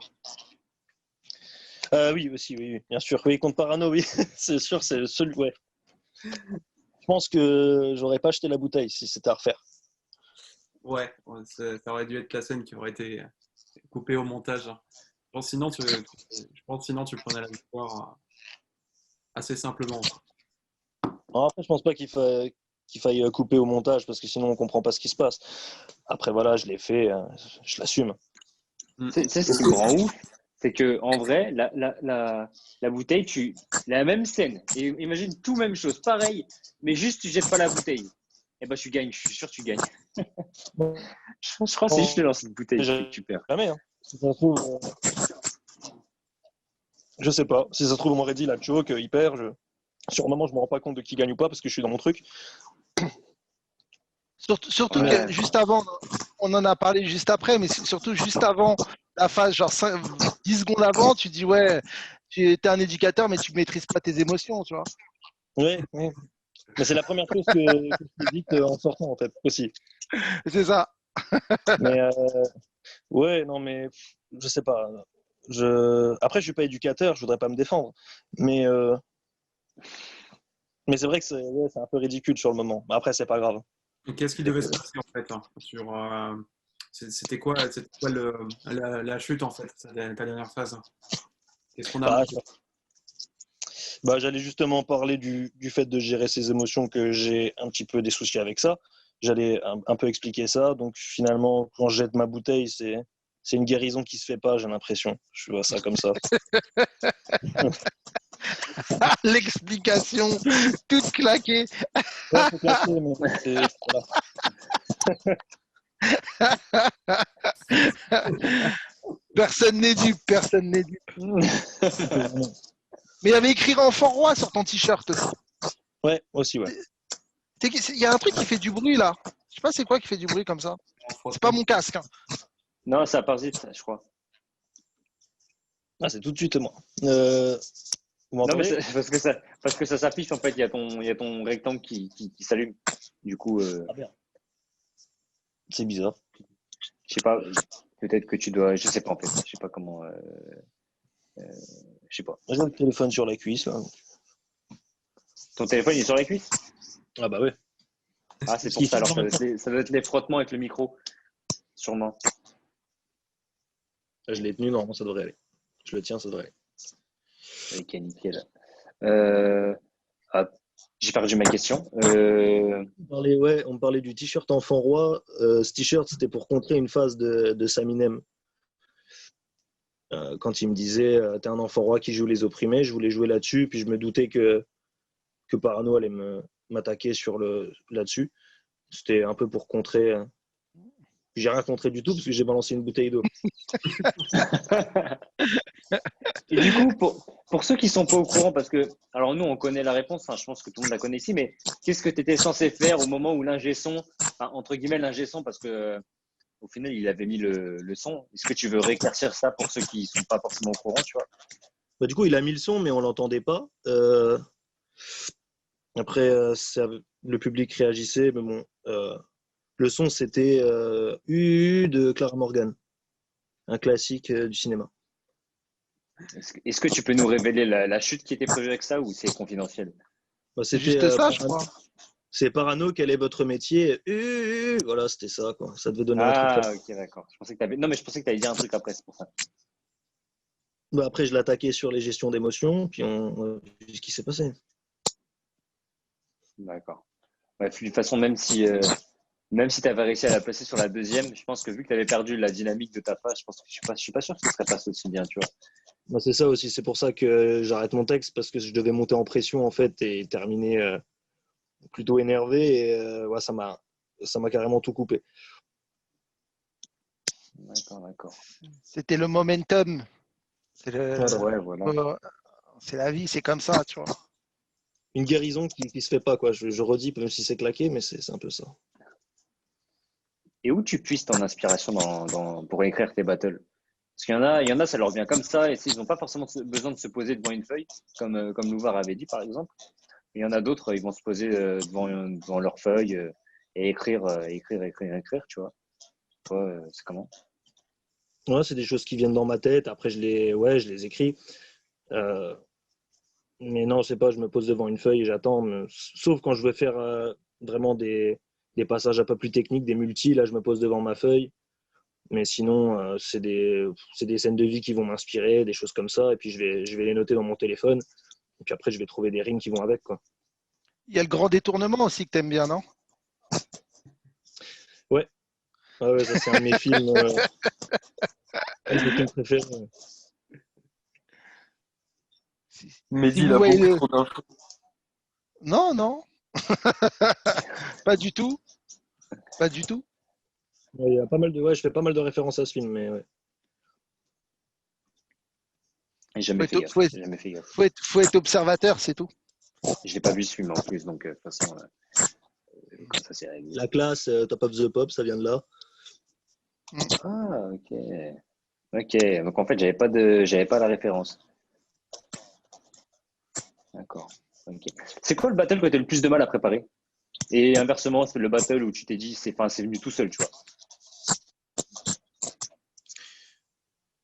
Oui, aussi, oui, bien sûr. Oui, contre Parano, oui, c'est sûr, c'est le seul. Ouais. Je pense que j'aurais pas acheté la bouteille si c'était à refaire. Ouais, ça aurait dû être la scène qui aurait été coupée au montage. Je pense sinon tu prenais la victoire assez simplement. Alors après, je pense pas qu'il faille couper au montage parce que sinon on comprend pas ce qui se passe. Après, voilà, je l'ai fait, je l'assume. Tu sais, ce qui me rend ouf, c'est que en vrai, la bouteille, la même scène. Et imagine tout même chose, pareil, mais juste tu jettes pas la bouteille. Et ben tu gagnes, je suis sûr que tu gagnes. Je crois que c'est juste de lancer une bouteille que tu perds. Jamais, hein. Si ça se trouve, je sais pas. Si ça se trouve, on m'aurait dit la choke, il perd. Sur le moment, je me rends pas compte de qui gagne ou pas parce que je suis dans mon truc. Surtout Ouais. que juste avant, on en a parlé juste après, mais surtout juste avant la phase, genre 10 secondes avant, tu dis ouais, tu es un éducateur, mais tu maîtrises pas tes émotions, tu vois. Oui, oui. Mais c'est la première chose que je me dis en sortant, en fait, aussi. C'est ça. Mais ouais, non, mais je sais pas. Après, je suis pas éducateur, je voudrais pas me défendre. Mais c'est vrai que c'est un peu ridicule sur le moment. Mais après, c'est pas grave. Et qu'est-ce qui devait se passer en fait c'était quoi la chute en fait, ta dernière phase? Qu'est-ce qu'on a Bah, manqué? j'allais justement parler du fait de gérer ses émotions, que j'ai un petit peu des soucis avec ça. J'allais un peu expliquer ça. Donc finalement, quand je jette ma bouteille, c'est une guérison qui se fait pas, j'ai l'impression. Je vois ça comme ça. L'explication toute claquée. Ouais, c'est claqué, mais voilà. Personne n'est dupe, personne n'est dupe. Mais il y avait écrit Enfant Roi sur ton t-shirt aussi. Ouais, aussi, ouais. Il y a un truc qui fait du bruit là. Je sais pas c'est quoi qui fait du bruit comme ça. C'est pas mon casque. Hein. Non, ça parasite, ça, je crois. Ah, c'est tout de suite moi. Vous Non, mais m'entendez? parce que ça s'affiche en fait, il y a ton rectangle qui s'allume. Du coup, Ah, merde. C'est bizarre. je sais pas, peut-être que tu dois, je sais pas en fait, je sais pas comment, je sais pas. J'ai le téléphone sur la cuisse, là. Ton téléphone il est sur la cuisse? Ah bah ouais. Ah, c'est Ce pour qui ça. fait Alors, ça doit être les frottements avec le micro, sûrement. Je l'ai tenu, non, ça devrait aller. Je le tiens, ça devrait aller. Ok, nickel. Ah, j'ai perdu ma question. On me parlait du t-shirt Enfant Roi. Ce t-shirt, c'était pour contrer une phase de Saminem. Quand il me disait t'es un enfant roi qui joue les opprimés, je voulais jouer là-dessus, puis je me doutais que Parano allait m'attaquer là-dessus. C'était un peu pour contrer. J'ai rien contré du tout parce que j'ai balancé une bouteille d'eau. Et du coup, pour ceux qui sont pas au courant, parce que, alors nous, on connaît la réponse, hein, je pense que tout le monde la connaît ici, mais qu'est-ce que tu étais censé faire au moment où l'ingé son, enfin, entre guillemets l'ingé son, parce que au final, il avait mis le son. Est-ce que tu veux rééclaircir ça pour ceux qui sont pas forcément au courant, tu vois? Bah, du coup, il a mis le son, mais on l'entendait pas. Après, le public réagissait, mais bon, le son, c'était U de Clara Morgan, un classique du cinéma. Est-ce que tu peux nous révéler la chute qui était prévue avec ça ou c'est confidentiel? Bah, C'est c'était juste ça, je crois. c'est Parano, quel est votre métier? Voilà, c'était ça, quoi. Ça devait donner un truc comme Ah, ça. ok, d'accord. Je pensais que t'avais... Non, mais je pensais que tu allais dire un truc après, c'est pour ça. Bah, après, je l'attaquais sur les gestions d'émotions, puis on a vu ce qui s'est passé. D'accord. Ouais, de toute façon, même si tu avais réussi à la placer sur la deuxième, je pense que vu que tu avais perdu la dynamique de ta phase, je pense que je suis pas sûr que ce serait passé aussi bien, tu vois. Bah, c'est ça aussi, c'est pour ça que j'arrête mon texte, parce que je devais monter en pression, en fait, et terminer plutôt énervé, et ouais, ça m'a carrément tout coupé. D'accord, d'accord. C'était le momentum. C'est le... Voilà. Ouais, voilà. C'est la vie, c'est comme ça, tu vois. Une guérison qui se fait pas, quoi. Je redis, même si c'est claqué, mais c'est un peu ça. Et où tu puisses ton inspiration pour écrire tes battles? Parce qu'il y en a, ça leur vient comme ça, et ils n'ont pas forcément besoin de se poser devant une feuille, comme Louvard avait dit, par exemple. Et il y en a d'autres, ils vont se poser devant leur feuille et écrire, tu vois. Toi, c'est comment? Ouais, c'est des choses qui viennent dans ma tête. Après, je les écris. Euh, mais non, je sais pas, je me pose devant une feuille et j'attends. Sauf quand je veux faire vraiment des passages un peu plus techniques, des multis, là, je me pose devant ma feuille. Mais sinon, c'est des scènes de vie qui vont m'inspirer, des choses comme ça. Et puis, je vais les noter dans mon téléphone. Et puis après, je vais trouver des rimes qui vont avec, quoi. Il y a le grand détournement aussi que t'aimes bien, non? Ouais. Ah ouais, ça, c'est un de mes films, un de mes films préférés. Si Mehdi, il vous a voyez beaucoup le... trop d'infos. Non, non. Pas du tout. Pas du tout. Ouais, il y a pas mal de, ouais, je fais pas mal de références à ce film, mais ouais. J'ai Faut jamais fait être, gaffe. faut être, J'ai jamais fait gaffe. faut être observateur, c'est tout. Je l'ai pas vu ce film en plus, donc de toute façon, comme ça, c'est réglé. La classe, Top of the Pop, ça vient de là. Ah, ok. Ok, donc en fait, j'avais pas la référence. D'accord. Ok. C'est quoi le battle que tu as le plus de mal à préparer? Et inversement, c'est le battle où tu t'es dit, c'est venu tout seul, tu vois.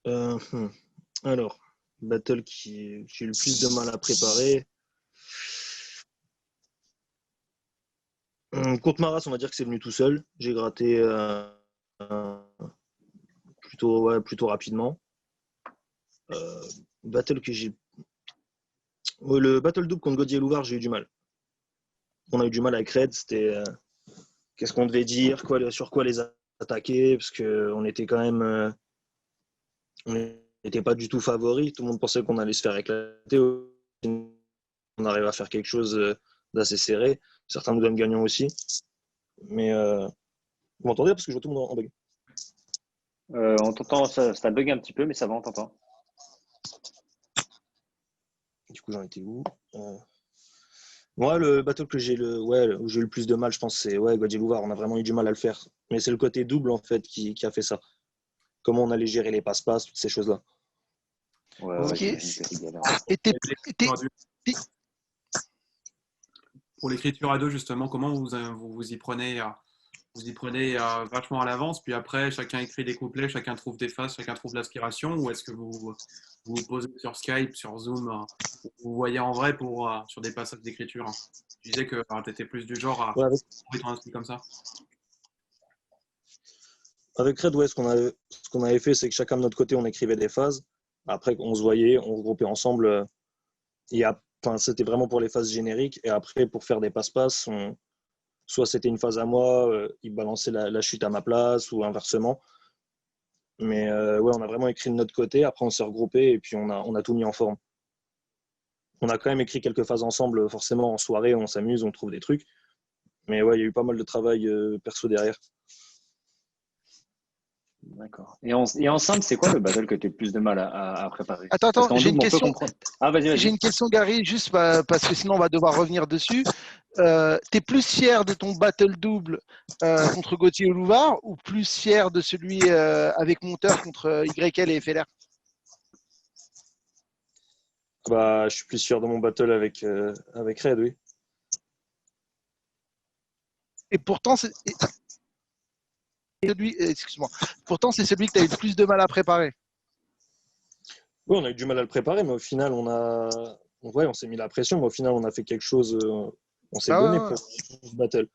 Euh, hmm. Alors, battle qui j'ai eu le plus de mal à préparer. Contre Maras, on va dire que c'est venu tout seul. J'ai gratté plutôt rapidement. Battle que j'ai. Ouais, le battle double contre Godier Louvard, j'ai eu du mal. On a eu du mal avec Red. C'était qu'est-ce qu'on devait dire, sur quoi les attaquer, parce qu'on était quand même. On n'était pas du tout favoris. Tout le monde pensait qu'on allait se faire éclater. On arrive à faire quelque chose d'assez serré. Certains nous donnent gagnant aussi. Mais vous m'entendez parce que je vois tout le monde en bug. On t'entend, ça bug un petit peu, mais ça va, on t'entend. Du coup, j'en étais où Moi, le battle où j'ai eu le plus de mal, je pense, c'est Godier Louvard. On a vraiment eu du mal à le faire. Mais c'est le côté double, en fait, qui a fait ça. Comment on allait gérer les passe-passe, toutes ces choses-là. Ouais, Ok. j'imagine que c'est galère. Et Pour l'écriture à deux, justement, comment vous y prenez vous y prenez vachement à l'avance, puis après, chacun écrit des couplets, chacun trouve des phases, chacun trouve l'aspiration, ou est-ce que vous posez sur Skype, sur Zoom, vous voyez en vrai sur des passages d'écriture? Tu disais que tu étais plus du genre à Ouais, trouver ton inspire comme ça. avec Red, ce qu'on avait fait, c'est que chacun de notre côté, on écrivait des phases. Après, on se voyait, on regroupait ensemble. C'était vraiment pour les phases génériques. Et après, pour faire des passe-passe, soit c'était une phase à moi, il balançait la chute à ma place, ou inversement. Mais ouais, on a vraiment écrit de notre côté. Après, on s'est regroupé et puis on a tout mis en forme. On a quand même écrit quelques phases ensemble, forcément, en soirée, on s'amuse, on trouve des trucs. Mais ouais, il y a eu pas mal de travail perso derrière. D'accord. Et en simple, c'est quoi le battle que tu as le plus de mal à préparer? Parce attends, qu'en j'ai une double, on peut question. comprendre. Ah, vas-y, J'ai vas-y. une question, Gary, juste parce que sinon on va devoir revenir dessus. T'es plus fier de ton battle double contre Gauthier Louvard ou plus fier de celui avec Monteur contre YL et FLR? Bah, je suis plus fier de mon battle avec Red, oui. Et pourtant, excuse-moi. Pourtant, c'est celui que tu as eu le plus de mal à préparer. Oui, on a eu du mal à le préparer, mais au final, on s'est mis la pression, mais au final, on a fait quelque chose, on s'est donné Ah, pour ce battle.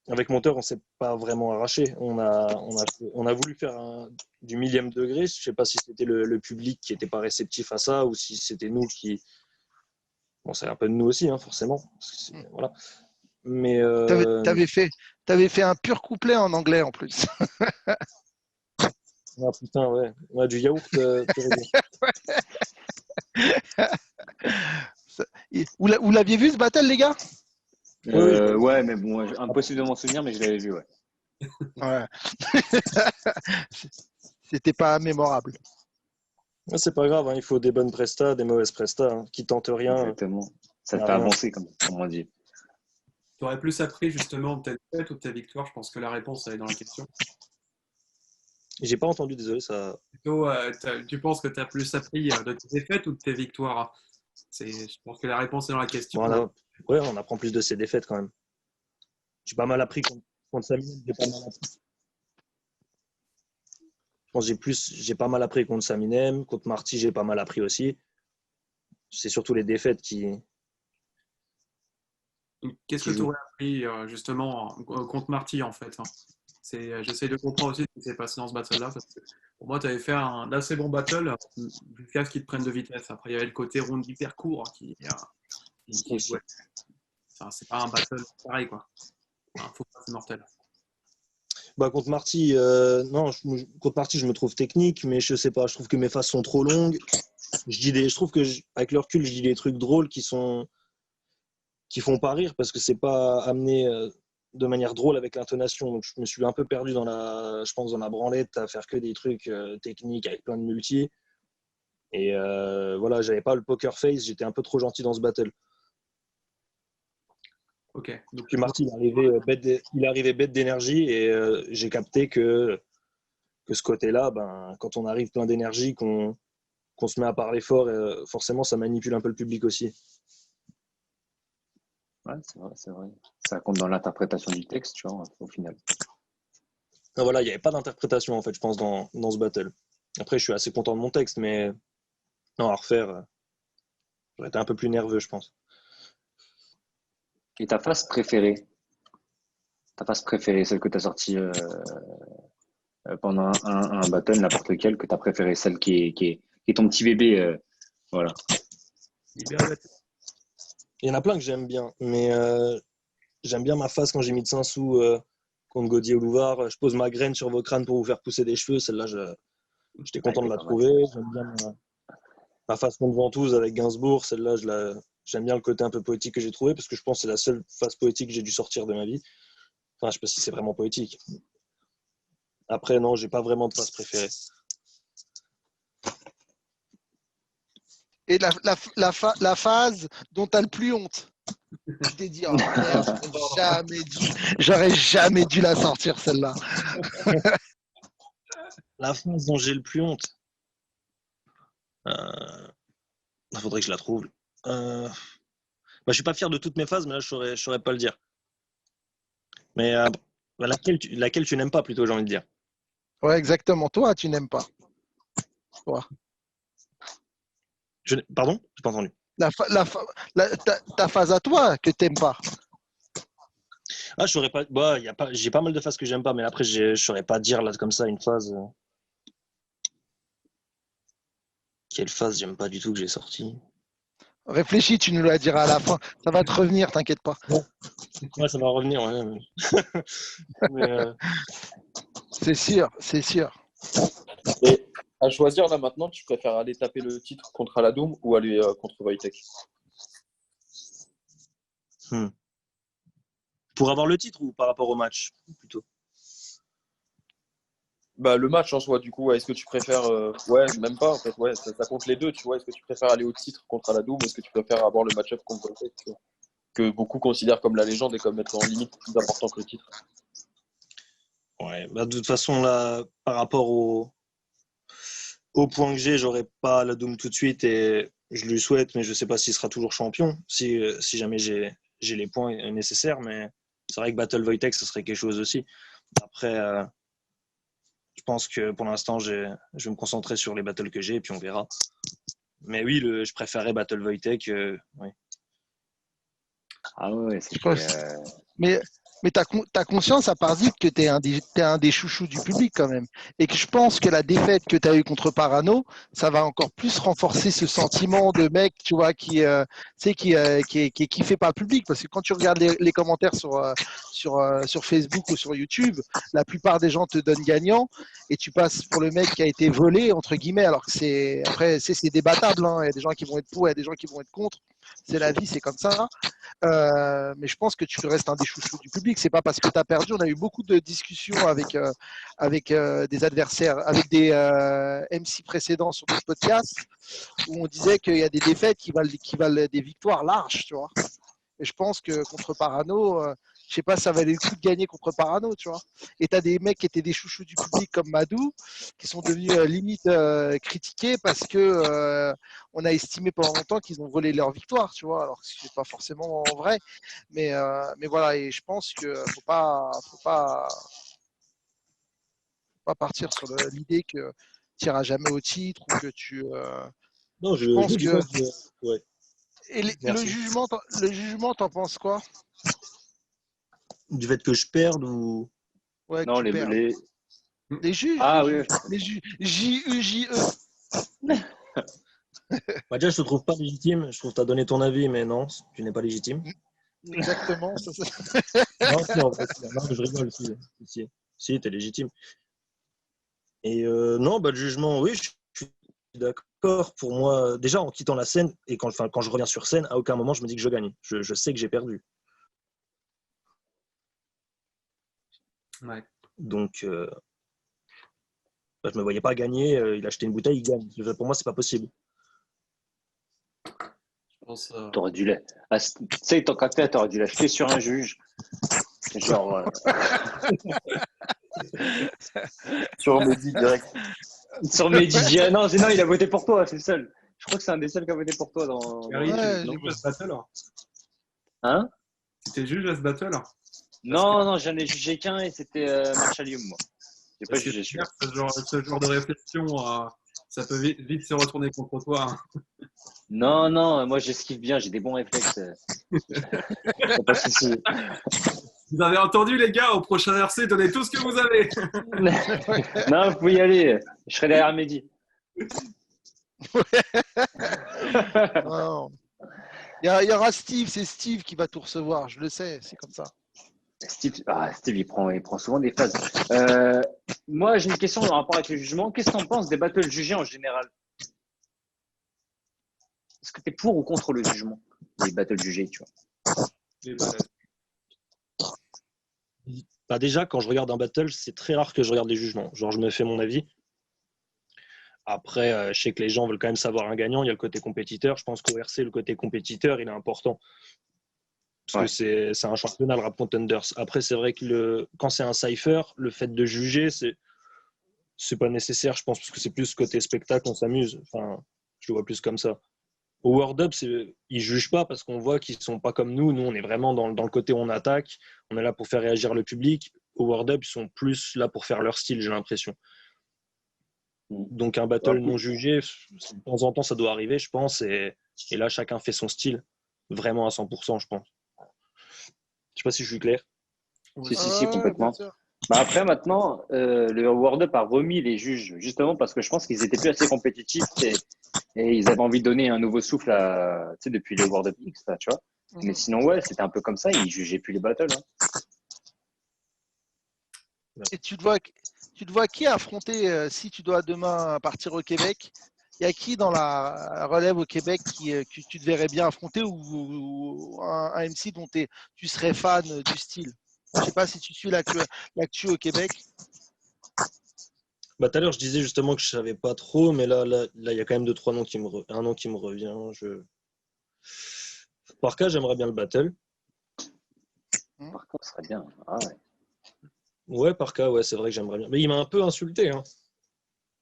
Avec Monteur, on ne s'est pas vraiment arraché. On a voulu faire du millième degré. Je ne sais pas si c'était le public qui n'était pas réceptif à ça ou si c'était nous qui. Bon, c'est un peu de nous aussi, hein, forcément. Voilà. Mais t'avais fait un pur couplet en anglais en plus. ah, putain, ouais. Ouais, du yaourt, tu veux dire. Vous l'aviez vu ce battle, les gars? Oui, Ouais, mais bon, impossible de m'en souvenir, mais je l'avais vu, ouais. Ouais. C'était pas mémorable. Ouais, c'est pas grave, hein, il faut des bonnes prestas, des mauvaises prestas. Hein. Qui tente rien, Exactement. Ça te n'a fait rien. avancer, comme on dit. Tu aurais plus appris justement de tes défaites ou de tes victoires? Je pense que la réponse elle est dans la question. J'ai pas entendu, désolé, ça. Plutôt, tu penses que tu as plus appris de tes défaites ou de tes victoires? Je pense que la réponse est dans la question. Bon, ouais, on apprend plus de ses défaites quand même. J'ai pas mal appris contre Saminem, j'ai pas mal appris. Je pense que j'ai pas mal appris contre Saminem, contre Marty, j'ai pas mal appris aussi. C'est surtout les défaites qui Qu'est-ce que tu jouent. aurais appris justement contre Marty en fait, hein? J'essaie de comprendre aussi ce qui s'est passé dans ce battle-là. Parce que pour moi, tu avais fait un assez bon battle jusqu'à ce qu'ils te prennent de vitesse. Après, il y avait le côté round hyper court qui jouait. Enfin, c'est pas un battle pareil, quoi. Faut pas, c'est mortel. Bah, contre Marty, non, contre Marty, je me trouve technique, mais je sais pas, je trouve que mes phases sont trop longues. Je trouve que avec le recul, je dis des trucs drôles qui font pas rire parce que c'est pas amené de manière drôle avec l'intonation. Donc je me suis un peu perdu je pense dans la branlette à faire que des trucs techniques avec plein de multi. Et voilà, j'avais pas le poker face, j'étais un peu trop gentil dans ce battle. Ok. Donc, Puis Marty, il arrivait bête d'énergie et j'ai capté que ce côté-là, ben, quand on arrive plein d'énergie, qu'on se met à parler fort, forcément, ça manipule un peu le public aussi. Ouais, c'est vrai, c'est vrai. Ça compte dans l'interprétation du texte, tu vois, au final. Donc voilà, il n'y avait pas d'interprétation, en fait, je pense, dans ce battle. Après, je suis assez content de mon texte, mais non, à refaire, j'aurais été un peu plus nerveux, je pense. Et ta phase préférée? Ta phase préférée, celle que tu as sortie pendant un battle, n'importe lequel, que tu as préférée, celle qui est ton petit bébé. Voilà. Il y en a plein que j'aime bien, mais j'aime bien ma phase quand j'ai mis de 5 sous contre Gaudier ou Louvard. Je pose ma graine sur vos crânes pour vous faire pousser des cheveux. Celle-là, j'étais content de la trouver. J'aime bien ma phase contre Ventouze avec Gainsbourg. Celle-là, j'aime bien le côté un peu poétique que j'ai trouvé parce que je pense que c'est la seule phase poétique que j'ai dû sortir de ma vie. Enfin, je sais pas si c'est vraiment poétique. Après, non, j'ai pas vraiment de phase préférée. Et la phase dont tu as le plus honte. Je t'ai dit, oh merde, j'aurais jamais dû la sortir celle-là. La phase dont j'ai le plus honte. Il faudrait que je la trouve. Je suis pas fier de toutes mes phases, mais là, je saurais pas le dire. Mais laquelle tu n'aimes pas plutôt, j'ai envie de dire. Ouais, exactement. Toi, tu n'aimes pas. Toi. Pardon, j'ai pas entendu. Ta phase à toi que t'aimes pas. Ah, je saurais pas. Bah, j'ai pas mal de phases que j'aime pas, mais après, je saurais pas dire là comme ça une phase. Quelle phase j'aime pas du tout que j'ai sortie. Réfléchis, tu nous la diras à la fin. Ça va te revenir, t'inquiète pas. Ouais, ça va revenir. Ouais. Mais, c'est sûr, c'est sûr. Et à choisir là maintenant, tu préfères aller taper le titre contre Aladoum ou aller contre Wojtek? Pour avoir le titre ou par rapport au match plutôt? Bah, le match en soi, du coup, est-ce que tu préfères. Ouais, même pas en fait, ouais, ça compte les deux, tu vois. Est-ce que tu préfères aller au titre contre Aladoum ou est-ce que tu préfères avoir le match-up contre Wojtek, tu vois, que beaucoup considèrent comme la légende et comme étant limite plus important que le titre? Ouais, bah, de toute façon, là, par rapport au point que j'aurais pas la Doom tout de suite et je lui souhaite, mais je sais pas s'il sera toujours champion, si jamais j'ai les points nécessaires, mais c'est vrai que Battle Wojtek, ce serait quelque chose aussi. Après, je pense que pour l'instant, je vais me concentrer sur les battles que j'ai et puis on verra. Mais oui, je préférais Battle Wojtek. Oui. Ah ouais, Mais tu as conscience à Parzik que tu es un des chouchous du public quand même. Et que je pense que la défaite que tu as eue contre Parano, ça va encore plus renforcer ce sentiment de mec, tu vois, qui est kiffé par le public. Parce que quand tu regardes les commentaires sur Facebook ou sur YouTube, la plupart des gens te donnent gagnant et tu passes pour le mec qui a été volé, entre guillemets, alors que c'est débattable. Hein. Il y a des gens qui vont être pour, il y a des gens qui vont être contre. c'est la vie, c'est comme ça. Mais je pense que tu restes un des chouchous du public. C'est pas parce que tu as perdu. On a eu beaucoup de discussions avec des adversaires, avec des MC précédents sur d'autres podcasts où on disait qu'il y a des défaites qui valent des victoires larges, tu vois. Et je pense que contre Parano, je sais pas, ça valait le coup de gagner contre Parano, tu vois. Et tu as des mecs qui étaient des chouchous du public comme Madou, qui sont devenus limite critiqués parce que on a estimé pendant longtemps qu'ils ont volé leur victoire, tu vois. Alors que c'est pas forcément vrai, mais voilà. Et je pense que faut pas partir sur l'idée que tu n'iras jamais au titre ou que tu. Non, Je pense je dis que pas ouais, et le merci. jugement, t'en penses quoi? Du fait que je perde ou. Ouais, que Non, tu perds. Les juges, Ah les oui. juges, les juges. J-U-J-E. Bah, déjà, je te trouve pas légitime. Je trouve que tu as donné ton avis, mais non, tu n'es pas légitime. Exactement. Non, si, en vrai, non, je rigole. Si, t'es légitime. Et non, bah, le jugement, oui, je suis d'accord. Pour moi, déjà, en quittant la scène et quand je reviens sur scène, à aucun moment, je me dis que je gagne. Je sais que j'ai perdu. Ouais. Donc, bah, je me voyais pas gagner. Il a acheté une bouteille, il gagne. Pour moi, c'est pas possible. Je pense, T'aurais dû tu sais, tant qu'à faire, t'aurais dû l'acheter sur un juge. Genre, Sur Mehdi direct. sur Mehdi. Ah, non, non, il a voté pour toi, c'est le seul. Je crois que c'est un des seuls qui a voté pour toi Gary, Ouais, tu j'ai juges à ce battle? Hein? Tu t'es juge à ce battle? Non, non, j'en ai jugé qu'un et c'était Marshalium, moi. J'ai pas Parce que jugé celui-là. ce genre de réflexion, ça peut vite se retourner contre toi, hein. Non, non, moi j'esquive bien, j'ai des bons réflexes. Y'a pas de souci. Vous avez entendu, les gars, au prochain RC, donnez tout ce que vous avez. Non, vous pouvez y aller. Je serai derrière Mehdi. Non. Il y aura Steve, c'est Steve qui va tout recevoir, je le sais, c'est comme ça. Steve, il prend souvent des phases. Moi, j'ai une question en rapport avec le jugement. Qu'est-ce que tu en penses des battles jugés en général? Est-ce que tu es pour ou contre le jugement des battles jugés, tu vois? Bah, déjà, quand je regarde un battle, c'est très rare que je regarde les jugements. Genre, je me fais mon avis. Après, je sais que les gens veulent quand même savoir un gagnant. Il y a le côté compétiteur. Je pense qu'au RC, le côté compétiteur, il est important. Parce que c'est un championnat, le Rap Contenders. Après, c'est vrai que quand c'est un cypher, le fait de juger, c'est pas nécessaire, je pense, parce que c'est plus côté spectacle, on s'amuse. Enfin, je le vois plus comme ça. Au World Up, ils jugent pas parce qu'on voit qu'ils sont pas comme nous. Nous, on est vraiment dans le côté où on attaque. On est là pour faire réagir le public. Au World Up, ils sont plus là pour faire leur style, j'ai l'impression. Donc un battle non jugé, de temps en temps, ça doit arriver, je pense. Et là, chacun fait son style, vraiment à 100%, je pense. Je sais pas si je suis clair. Si, complètement. Bah après, maintenant, le World Up a remis les juges, justement parce que je pense qu'ils étaient plus assez compétitifs et ils avaient envie de donner un nouveau souffle depuis les World Up X, là, tu vois. Mais sinon, ouais, c'était un peu comme ça, ils jugeaient plus les battles. Hein. Et tu te vois qui affronter si tu dois demain partir au Québec? Il y a qui dans la relève au Québec que tu te verrais bien affronter ou un MC dont tu serais fan du style? Je ne sais pas si tu suis l'actu au Québec. Bah, tout à l'heure, je disais justement que je savais pas trop, mais là, il y a quand même un nom qui me revient. Par cas, j'aimerais bien le battle. Par contre, ce serait bien. Ah ouais. Ouais, par cas, ouais, c'est vrai que j'aimerais bien. Mais il m'a un peu insulté, hein.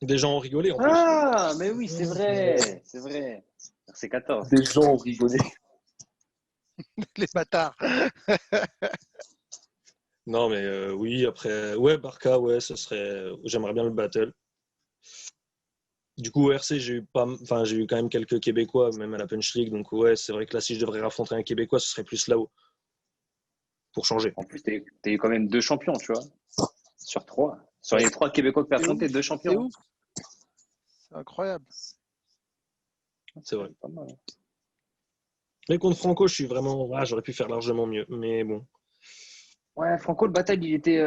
Des gens ont rigolé en plus. Ah, mais oui, c'est vrai, c'est vrai. C'est 14. Des gens ont rigolé. Les bâtards. Non, mais oui, après, ouais, Barca, ouais, j'aimerais bien le battle. Du coup, au RC, j'ai eu quand même quelques Québécois, même à la Punch League. Donc, ouais, c'est vrai que là, si je devrais affronter un Québécois, ce serait plus là-haut. Pour changer. En plus, t'as eu quand même 2 champions, tu vois. Sur 3. Sur les 3 Québécois que tu as affrontés, 2 champions. C'est ouf. C'est incroyable. C'est vrai. Pas mal. Mais contre Franco, j'aurais pu faire largement mieux. Mais bon. Ouais, Franco, le bataille, il était.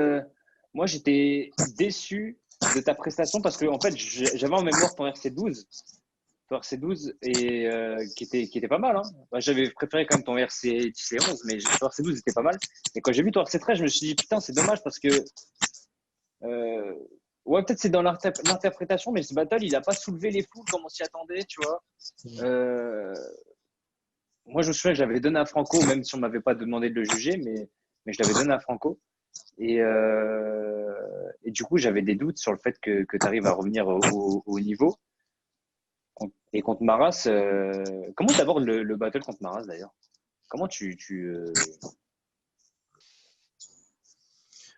Moi, j'étais déçu de ta prestation parce que, en fait, j'avais en mémoire ton RC12. ton RC12 et qui était pas mal. Hein. Bah, j'avais préféré quand même ton RC10 et 11, mais ton RC12 était pas mal. Et quand j'ai vu ton RC13, je me suis dit, putain, c'est dommage parce que, ouais, peut-être c'est dans l'interprétation, mais ce battle, il a pas soulevé les foules comme on s'y attendait, tu vois. Moi, je me souviens que j'avais donné à Franco, même si on m'avait pas demandé de le juger, mais je l'avais donné à Franco. Et du coup, j'avais des doutes sur le fait que tu arrives à revenir au niveau. Et contre Maras, comment tu abordes le battle contre Maras d'ailleurs? Comment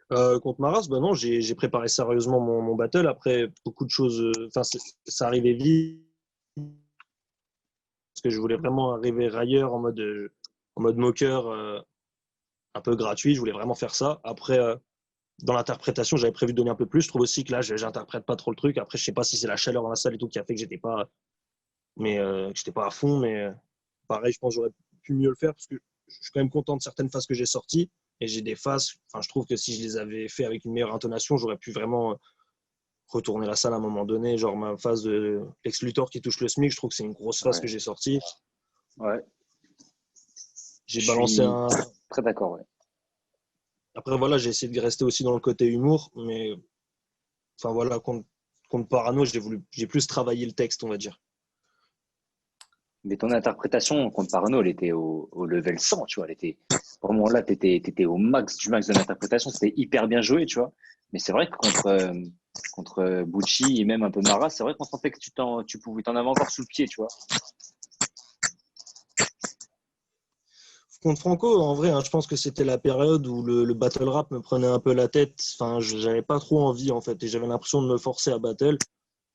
Contre Maras, bah non, j'ai préparé sérieusement mon battle. Après, beaucoup de choses, ça arrivait vite parce que je voulais vraiment arriver railleur en mode moqueur, un peu gratuit. Je voulais vraiment faire ça. Après, dans l'interprétation, j'avais prévu de donner un peu plus. Je trouve aussi que là, j'interprète pas trop le truc. Après, je sais pas si c'est la chaleur dans la salle et tout qui a fait que j'étais pas à fond. Mais pareil, je pense que j'aurais pu mieux le faire parce que je suis quand même content de certaines phases que j'ai sorties. Et j'ai des phases, enfin, je trouve que si je les avais fait avec une meilleure intonation, j'aurais pu vraiment retourner la salle à un moment donné. Genre ma phase de Lex Luthor qui touche le SMIC, je trouve que c'est une grosse phase que j'ai sortie. Ouais. J'ai balancé un. Très d'accord, ouais. Après, voilà, j'ai essayé de rester aussi dans le côté humour, mais enfin voilà, contre Parano, j'ai plus travaillé le texte, on va dire. Mais ton interprétation contre Parano, elle était au level 100, tu vois. Elle était vraiment là, tu étais au max du max de l'interprétation. C'était hyper bien joué, tu vois. Mais c'est vrai que contre Bucci et même un peu Mara, c'est vrai qu'on sentait que tu pouvais t'en avoir encore sous le pied, tu vois. Contre Franco, en vrai, hein, je pense que c'était la période où le battle rap me prenait un peu la tête. Enfin, j'avais pas trop envie, en fait, et j'avais l'impression de me forcer à battle,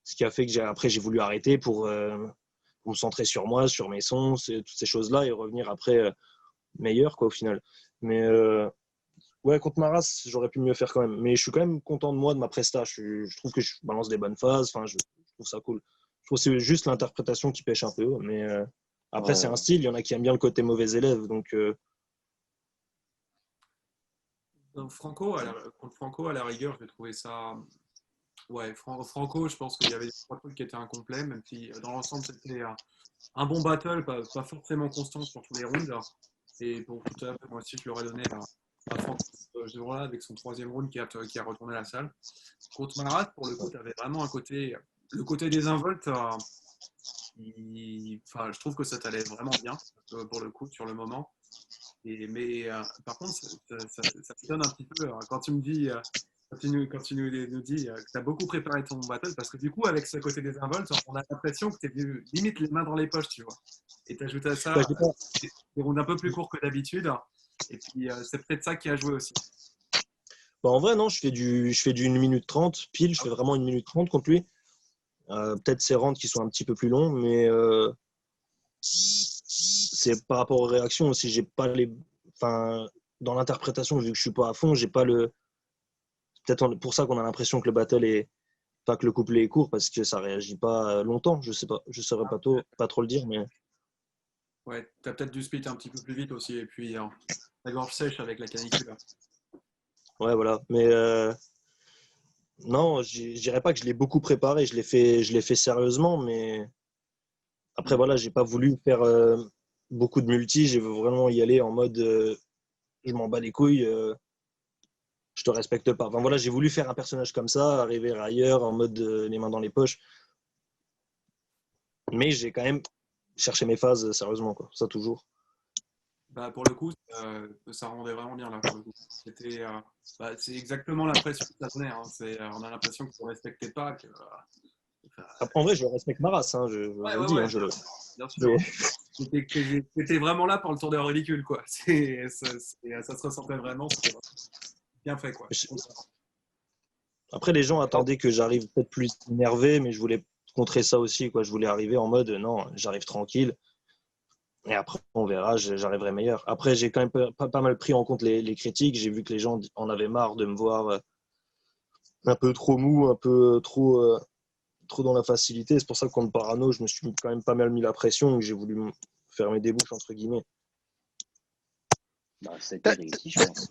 ce qui a fait que j'ai voulu arrêter pour me centrer sur moi, sur mes sons, toutes ces choses-là, et revenir après meilleur, quoi, au final. Mais ouais, contre Maras, j'aurais pu mieux faire quand même. Mais je suis quand même content de moi, de ma presta. Je trouve que je balance des bonnes phases. Enfin, je trouve ça cool. Je trouve que c'est juste l'interprétation qui pêche un peu. Mais après, c'est un style. Il y en a qui aiment bien le côté mauvais élève. Donc, Donc, contre Franco, à la rigueur, j'ai trouvé ça. Ouais, Franco, je pense qu'il y avait trois trucs qui étaient incomplets, même si dans l'ensemble, c'était un bon battle, pas forcément constant sur tous les rounds. Et pour tout à fait, moi aussi, je l'aurais donné à Franco ce jour-là avec son troisième round qui a retourné la salle. Contre Marat, pour le coup, tu avais vraiment le côté des involtes. Enfin, je trouve que ça t'allait vraiment bien pour le coup sur le moment. Mais par contre, ça me donne un petit peu quand tu me dis, quand tu nous dis que tu as beaucoup préparé ton battle, parce que du coup, avec ce côté des involtes, on a l'impression que tu es venu limite les mains dans les poches, tu vois. Et tu ajoutes à ça des rounds un peu plus courts que d'habitude. Et puis, c'est peut-être ça qui a joué aussi. bah, en vrai, non, je fais du 1 minute 30 pile. Je fais vraiment 1 minute 30 contre lui. Peut-être ses rounds qui sont un petit peu plus longs, mais c'est par rapport aux réactions aussi. J'ai pas enfin, dans l'interprétation, vu que je suis pas à fond, j'ai pas le. C'est peut-être pour ça qu'on a l'impression que le battle est. Enfin, que le couplet est court parce que ça réagit pas longtemps. Je sais pas. Je saurais pas trop le dire, mais. Ouais, tu as peut-être dû split un petit peu plus vite aussi. Et puis, la gorge sèche avec la canicule. Ouais, voilà. Mais non, je dirais pas que je l'ai beaucoup préparé. Je l'ai fait sérieusement, mais après, voilà, j'ai pas voulu faire beaucoup de multi. J'ai vraiment y aller en mode je m'en bats les couilles, je te respecte pas. Enfin, voilà, j'ai voulu faire un personnage comme ça, arriver ailleurs en mode les mains dans les poches. Mais j'ai quand même cherché mes phases sérieusement, quoi. Ça, toujours. Bah, pour le coup, ça rendait vraiment bien là. Pour le coup. C'est exactement l'impression que ça donnait. Hein. On a l'impression que tu ne respectais pas. Après, en vrai, je respecte ma race, hein, je le dis. Ouais, hein, bien sûr. C'était vraiment là pour le tour de ridicule, quoi. Ça se ressentait vraiment. C'était bien fait, quoi. Après, les gens attendaient que j'arrive peut-être plus énervé, mais je voulais contrer ça aussi, quoi. Je voulais arriver en mode non, j'arrive tranquille. Et après, on verra, j'arriverai meilleur. Après, j'ai quand même pas mal pris en compte les critiques. J'ai vu que les gens en avaient marre de me voir un peu trop mou, un peu trop dans la facilité. C'est pour ça que contre Parano, je me suis quand même pas mal mis la pression et que j'ai voulu fermer des bouches, entre guillemets. Bah, ça a été réussi, je pense.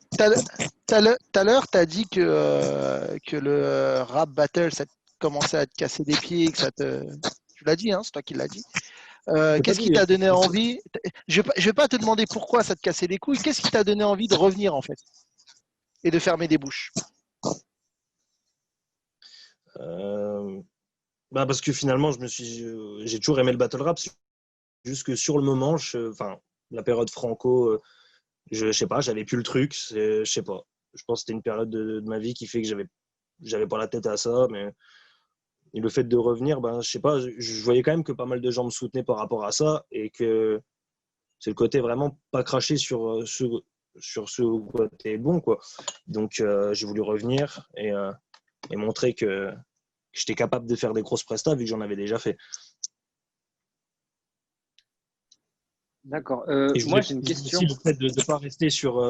Tout à l'heure, tu as dit que le rap battle, ça commençait à te casser des pieds, que l'as dit, hein, c'est toi qui l'as dit. J'ai pas Qu'est-ce qui dit, t'a donné envie? Je vais pas te demander pourquoi ça te cassait les couilles. Qu'est-ce qui t'a donné envie de revenir en fait et de fermer des bouches? euh, bah parce que finalement, j'ai toujours aimé le battle rap. C'est juste que sur le moment, enfin, la période franco, je sais pas, j'avais plus le truc. Je sais pas. Je pense que c'était une période de ma vie qui fait que j'avais pas la tête à ça. Mais et le fait de revenir, ben, je sais pas, je voyais quand même que pas mal de gens me soutenaient par rapport à ça et que c'est le côté vraiment pas cracher sur ce côté bon, quoi. Donc, j'ai voulu revenir et montrer que j'étais capable de faire des grosses prestats vu que j'en avais déjà fait. D'accord. Et je Moi, voulais j'ai une question. aussi le fait de ne pas rester sur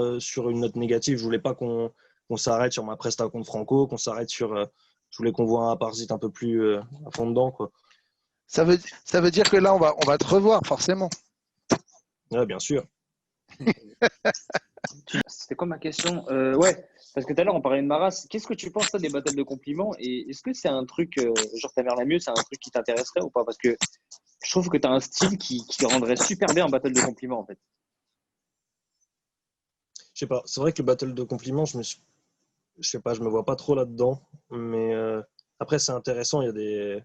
une note négative. Je voulais pas qu'on s'arrête sur ma presta contre Franco, qu'on s'arrête je voulais qu'on voit un Parsit un peu plus à fond dedans, quoi. Ça veut dire que là, on va te revoir forcément. Ouais, bien sûr. C'était quoi ma question? Ouais, parce que tout à l'heure, on parlait de Maras. Qu'est-ce que tu penses, toi, des battles de compliments? Et est-ce que c'est un truc, genre ta mère la mieux, c'est un truc qui t'intéresserait ou pas? Parce que je trouve que tu as un style qui rendrait super bien en battle de compliments, en fait. Je sais pas. C'est vrai que le battle de compliments, je sais pas, je me vois pas trop là-dedans. Mais après, c'est intéressant. Il y a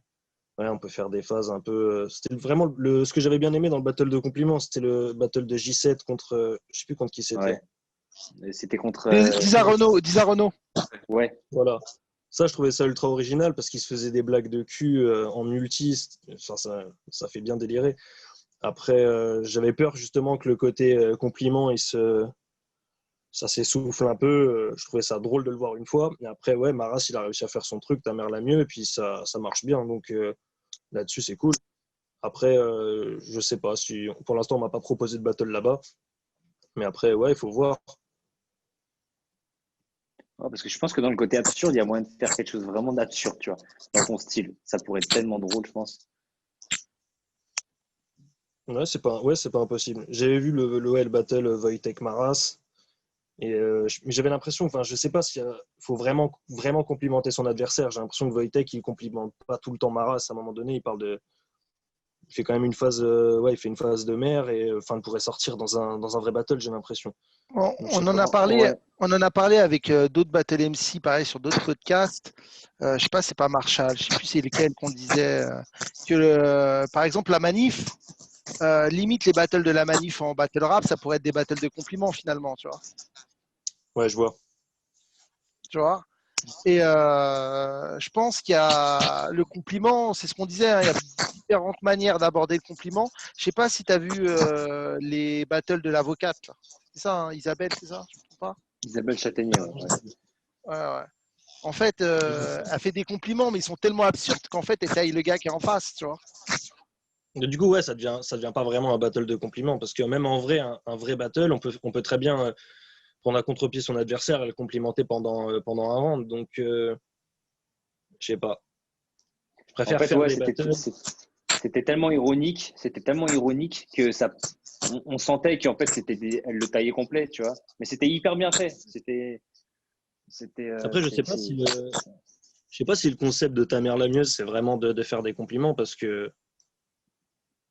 ouais, on peut faire des phases un peu. C'était vraiment ce que j'avais bien aimé dans le battle de compliments, c'était le battle de J7 contre, je sais plus contre qui c'était. Ouais. Et c'était contre. Disarono. Ouais. Voilà. Ça, je trouvais ça ultra original parce qu'il se faisait des blagues de cul en multi. Enfin, ça fait bien délirer. Après, j'avais peur justement que le côté compliment, ça s'essouffle un peu. Je trouvais ça drôle de le voir une fois. Et après, ouais, Maras, il a réussi à faire son truc, ta mère la mieux, et puis ça marche bien. Donc là-dessus, c'est cool. Après, je sais pas si pour l'instant, on m'a pas proposé de battle là-bas. Mais après, ouais, il faut voir. Ouais, parce que je pense que dans le côté absurde, il y a moyen de faire quelque chose vraiment d'absurde, tu vois, dans ton style. Ça pourrait être tellement drôle, je pense. Ouais, c'est pas impossible. J'avais vu le l'OL Battle Wojtek Maras. Et mais j'avais l'impression, enfin, je sais pas s'il faut vraiment complimenter son adversaire. J'ai l'impression que Wojtek, il complimente pas tout le temps Maras. À un moment donné, il fait quand même une phase, ouais, il fait une phase de mer et enfin, il pourrait sortir dans un vrai battle, j'ai l'impression. Donc, je sais On en pas. a parlé, Ouais. on en a parlé avec d'autres Battle MC, pareil, sur d'autres podcasts. Je sais pas, c'est pas Marshall, je sais plus c'est lequel qu'on disait par exemple, la manif, limite les battles de la manif en battle rap, ça pourrait être des battles de compliments finalement, tu vois. Ouais, je vois. Tu vois. Et je pense qu'il y a le compliment, c'est ce qu'on disait, hein, il y a différentes manières d'aborder le compliment. Je sais pas si tu as vu les battles de l'avocate. C'est ça, hein, Isabelle, c'est ça? Je me trompe pas? Isabelle Châtaignier, Ah, ouais. Ouais, ouais. En fait, elle fait des compliments, mais ils sont tellement absurdes qu'en fait, elle taille le gars qui est en face, tu vois. Du coup, ouais, ça devient pas vraiment un battle de compliments parce que même en vrai, un vrai battle, on peut très bien prendre à contre-pied son adversaire et le complimenter pendant un round. Donc, je sais pas. Je En préfère fait, faire ouais, des battles. c'était tellement ironique que ça, on sentait qu'en fait, elle le taillait complet, tu vois. Mais c'était hyper bien fait. Après, je sais pas si le concept de ta mère la mieux, c'est vraiment de faire des compliments parce que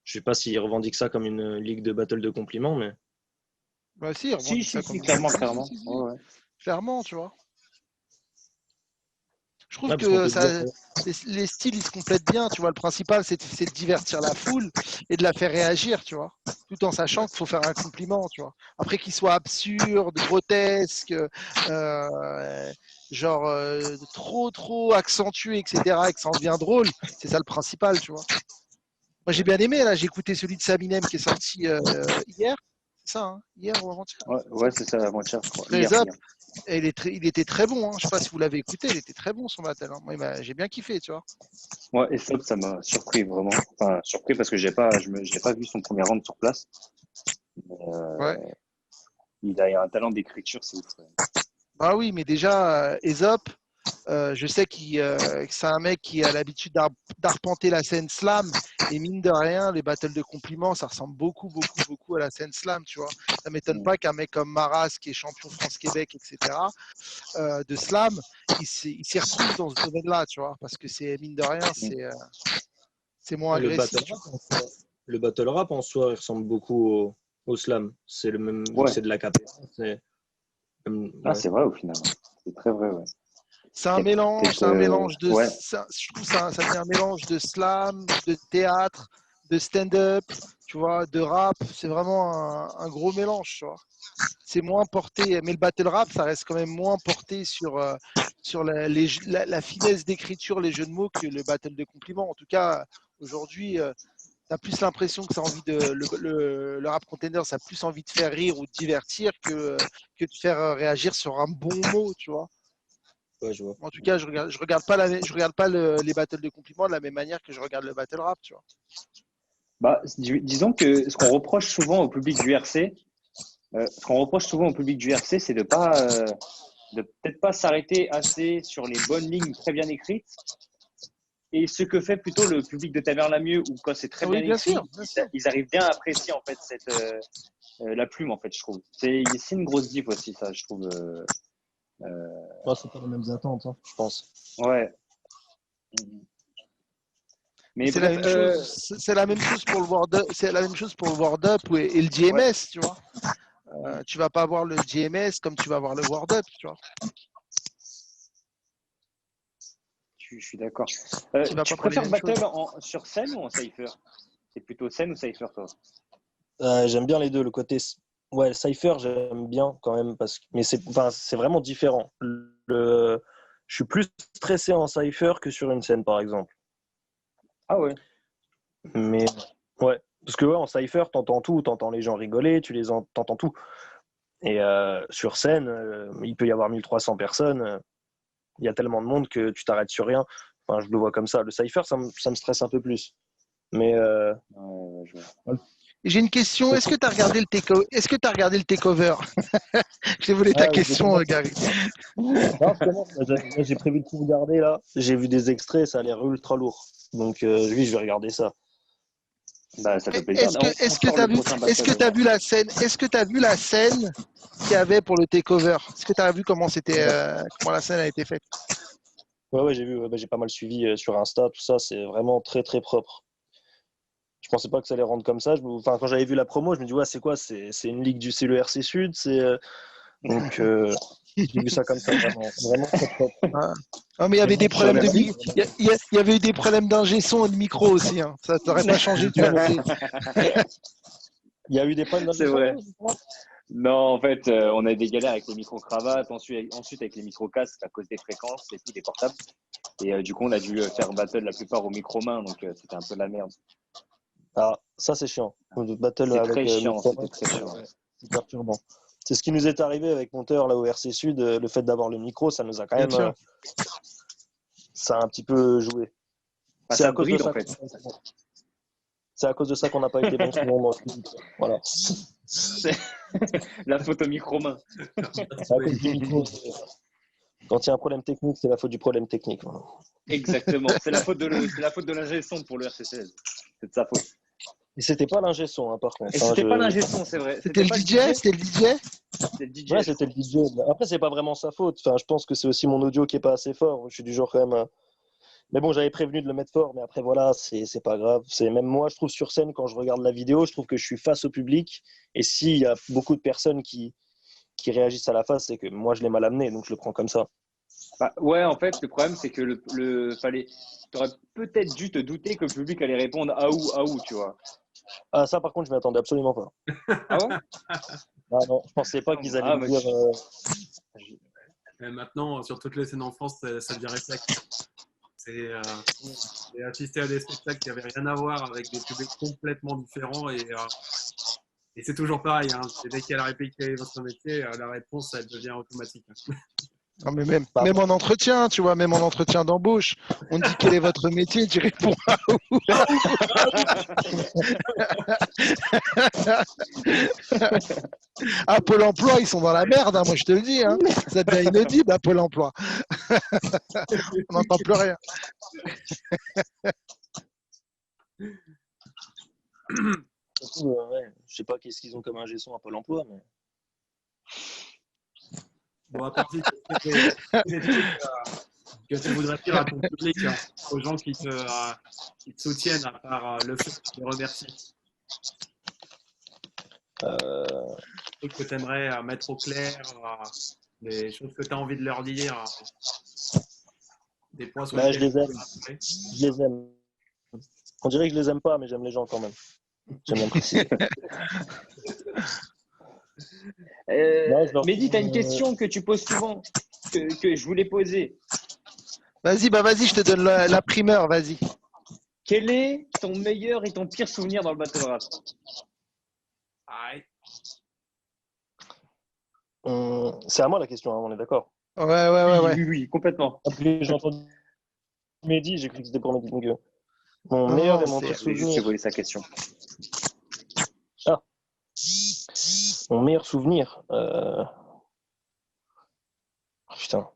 je sais pas s'ils revendiquent ça comme une ligue de battle de compliments, mais Bah si, ils Si, revendiquent ça si, comme si, une. clairement, Si, si, clairement. si, si. Ouais, ouais. Clairement, tu vois. Je trouve ouais, parce qu'on que peut dire. les styles, ils se complètent bien, tu vois. Le principal, c'est de divertir la foule et de la faire réagir, tu vois. Tout en sachant qu'il faut faire un compliment, tu vois. Après qu'il soit absurde, grotesque, genre trop accentué, etc., et que ça en devient drôle, c'est ça le principal, tu vois. Moi, j'ai bien aimé, là, j'ai écouté celui de Saminem qui est sorti hier. C'est ça, hein, hier ou avant-hier? Ouais, ouais, c'est ça, avant-hier, je crois. Hier, Les Up, hier. et il était très bon. Hein. Je sais pas si vous l'avez écouté, il était très bon son battle. Hein. Moi, j'ai bien kiffé, tu vois. Ouais, et ça m'a surpris vraiment. Enfin, surpris parce que j'ai pas vu son premier round sur place. Mais, Ouais. il a un talent d'écriture, c'est ouf. Ouais. Bah oui, mais déjà, Aesop, je sais que c'est un mec qui a l'habitude d'arpenter la scène slam. Et mine de rien, les battles de compliments, ça ressemble beaucoup à la scène slam, tu vois. Ça m'étonne pas qu'un mec comme Maras, qui est champion France-Québec, etc., de slam, il s'y retrouve dans ce domaine-là, tu vois. Parce que c'est, mine de rien, C'est moins Le agressif. battle rap en soi, il ressemble beaucoup au slam. C'est le même, Ouais. c'est de la capoeira. Ah, c'est vrai au final. C'est très vrai, ouais. C'est un Peut-être, mélange, c'est un mélange de. ouais. Je trouve ça devient un mélange de slam, de théâtre, de stand-up, tu vois, de rap. C'est vraiment un gros mélange, tu vois. C'est moins porté, mais le battle rap, ça reste quand même moins porté sur la finesse d'écriture, les jeux de mots que le battle de compliments. En tout cas, aujourd'hui, tu as plus l'impression que ça a envie le rap contender, ça a plus envie de faire rire ou de divertir que de faire réagir sur un bon mot, tu vois. Ouais, je vois. En tout cas, je regarde pas les battles de compliments de la même manière que je regarde le battle rap, tu vois. Bah, disons que ce qu'on reproche souvent au public du RC, c'est de peut-être pas s'arrêter assez sur les bonnes lignes très bien écrites. Et ce que fait plutôt le public de Taverne-la-Mieux, où quand c'est très Oui, bien bien écrit, sûr, bien sûr. ils arrivent bien à apprécier en fait la plume, en fait, je trouve. C'est une grosse diff aussi, ça, je trouve. C'est pas les mêmes attentes, hein, je pense. Ouais. Mais C'est la bref, même chose. C'est la même chose pour le World Up. C'est la même chose pour le World Up et le GMS, ouais. tu vois. Tu vas pas avoir le GMS comme tu vas avoir le World Up, tu vois. Je suis d'accord. Tu vas Tu pas faire les préfères mêmes battle choses. sur scène ou en cypher? C'est plutôt scène ou cypher, toi? J'aime bien les deux. Le côté, ouais, Cypher, j'aime bien quand même mais c'est vraiment différent. Je suis plus stressé en Cypher que sur une scène, par exemple. Ah ouais. Mais ouais, parce que ouais, en Cypher, t'entends tout, t'entends les gens rigoler, t'entends tout. Et sur scène, il peut y avoir 1300 personnes. Il y a tellement de monde que tu t'arrêtes sur rien. Enfin, je le vois comme ça. Le Cypher, ça me stresse un peu plus. Mais Ouais, je vois. J'ai une question. Est-ce que tu as regardé le takeover? Je t'ai volé ta question, Gary. non, je commence. J'ai prévu de tout regarder là. J'ai vu des extraits, ça a l'air ultra lourd. Donc oui, je vais regarder ça. Bah, ça fait plaisir. Est-ce que tu as vu la scène? Est-ce que tu as vu la scène qu'il y avait pour le takeover? Est-ce que tu as vu comment la scène a été faite? Ouais, j'ai vu. Ouais, j'ai pas mal suivi sur Insta, tout ça. C'est vraiment très très propre. Je pensais pas que ça allait rendre comme ça. Enfin, quand j'avais vu la promo, je me dis ouais, c'est quoi? C'est le RC Sud. Donc j'ai vu ça comme ça, vraiment très propre. Non, mais il y avait des problèmes l'appli il y avait eu des problèmes d'ingé son et de micro aussi. Hein. Ça t'aurait pas changé du RC. Il y a eu des problèmes C'est vrai. Non, en fait, on a eu des galères avec les micro-cravates, ensuite avec les micro-casques à cause des fréquences et tout, des portables. Et du coup, on a dû faire battle la plupart aux micro-mains, donc c'était un peu la merde. Ah, ça c'est chiant. Le battle C'est avec très chiant, micro, c'était très chiant. c'est perturbant. C'est ce qui nous est arrivé avec Monteur là au RC Sud. Le fait d'avoir le micro, ça nous a quand même. Ça a un petit peu joué. Bah, C'est ça à cause de bride, ça. en fait. C'est à cause de ça qu'on n'a pas été bon souvent dans le public. Voilà. La photo micro-main. C'est à cause du micro. Quand il y a un problème technique, c'est la faute du problème technique. Voilà. Exactement. C'est la faute de l'ingé son pour le RC16. C'est de sa faute. Et c'était pas l'ingé son, par contre. Et c'était pas l'ingé son, c'est vrai. C'était le pas DJ? C'était le DJ? C'était le DJ. Ouais, c'était le DJ. Après, c'est pas vraiment sa faute. Enfin, je pense que c'est aussi mon audio qui est pas assez fort. Je suis du genre quand même. Mais bon, j'avais prévenu de le mettre fort, mais après, voilà, c'est pas grave. C'est même moi, je trouve sur scène, quand je regarde la vidéo, je trouve que je suis face au public. Et s'il y a beaucoup de personnes qui réagissent à la face, c'est que moi, je l'ai mal amené, donc je le prends comme ça. Bah, ouais, en fait, le problème, c'est que t'aurais peut-être dû te douter que le public allait répondre ah ou, tu vois. Ah, ça, par contre, je m'y attendais absolument pas. Ah ouais? Ah non, je pensais pas qu'ils allaient me dire. Et maintenant, sur toutes les scènes en France, ça devient réflexe. J'ai assisté à des spectacles qui n'avaient rien à voir avec des publics complètement différents et c'est toujours pareil. Hein. Dès qu'il y a la réplique quel est votre métier, la réponse, elle devient automatique. Non, mais même en entretien, tu vois, même en entretien d'embauche, on dit quel est votre métier, tu réponds ah ou. Ah, Pôle emploi, ils sont dans la merde, hein, moi je te le dis. Hein. Ça devient inaudible à Pôle emploi. On n'entend plus rien. Ouais, je sais pas qu'est-ce qu'ils ont comme ingé son à Pôle emploi, mais. Bon, à partir que tu voudrais dire à ton public, hein, aux gens qui te soutiennent, à part le fait que tu les remercies? Trucs que tu aimerais mettre au clair, des choses que tu as envie de leur dire, des points sur Bah, je lesquels les aime. Je les aime. On dirait que je les aime pas, mais j'aime les gens quand même. J'aime bien préciser. Non, je leur- Mehdi, tu as une question que tu poses souvent, que je voulais poser. Vas-y, je te donne la primeur, vas-y. Quel est ton meilleur et ton pire souvenir dans le battle rap? Aïe. C'est à moi la question, hein, on est d'accord. Ouais. Oui, complètement. Après, j'ai entendu Mehdi, j'ai cru que c'était pour Mehdi. Donc, mon Non, meilleur et non, mon c'est- pire Je voulais juste souvenir. voler sa question. Mon meilleur souvenir. Putain.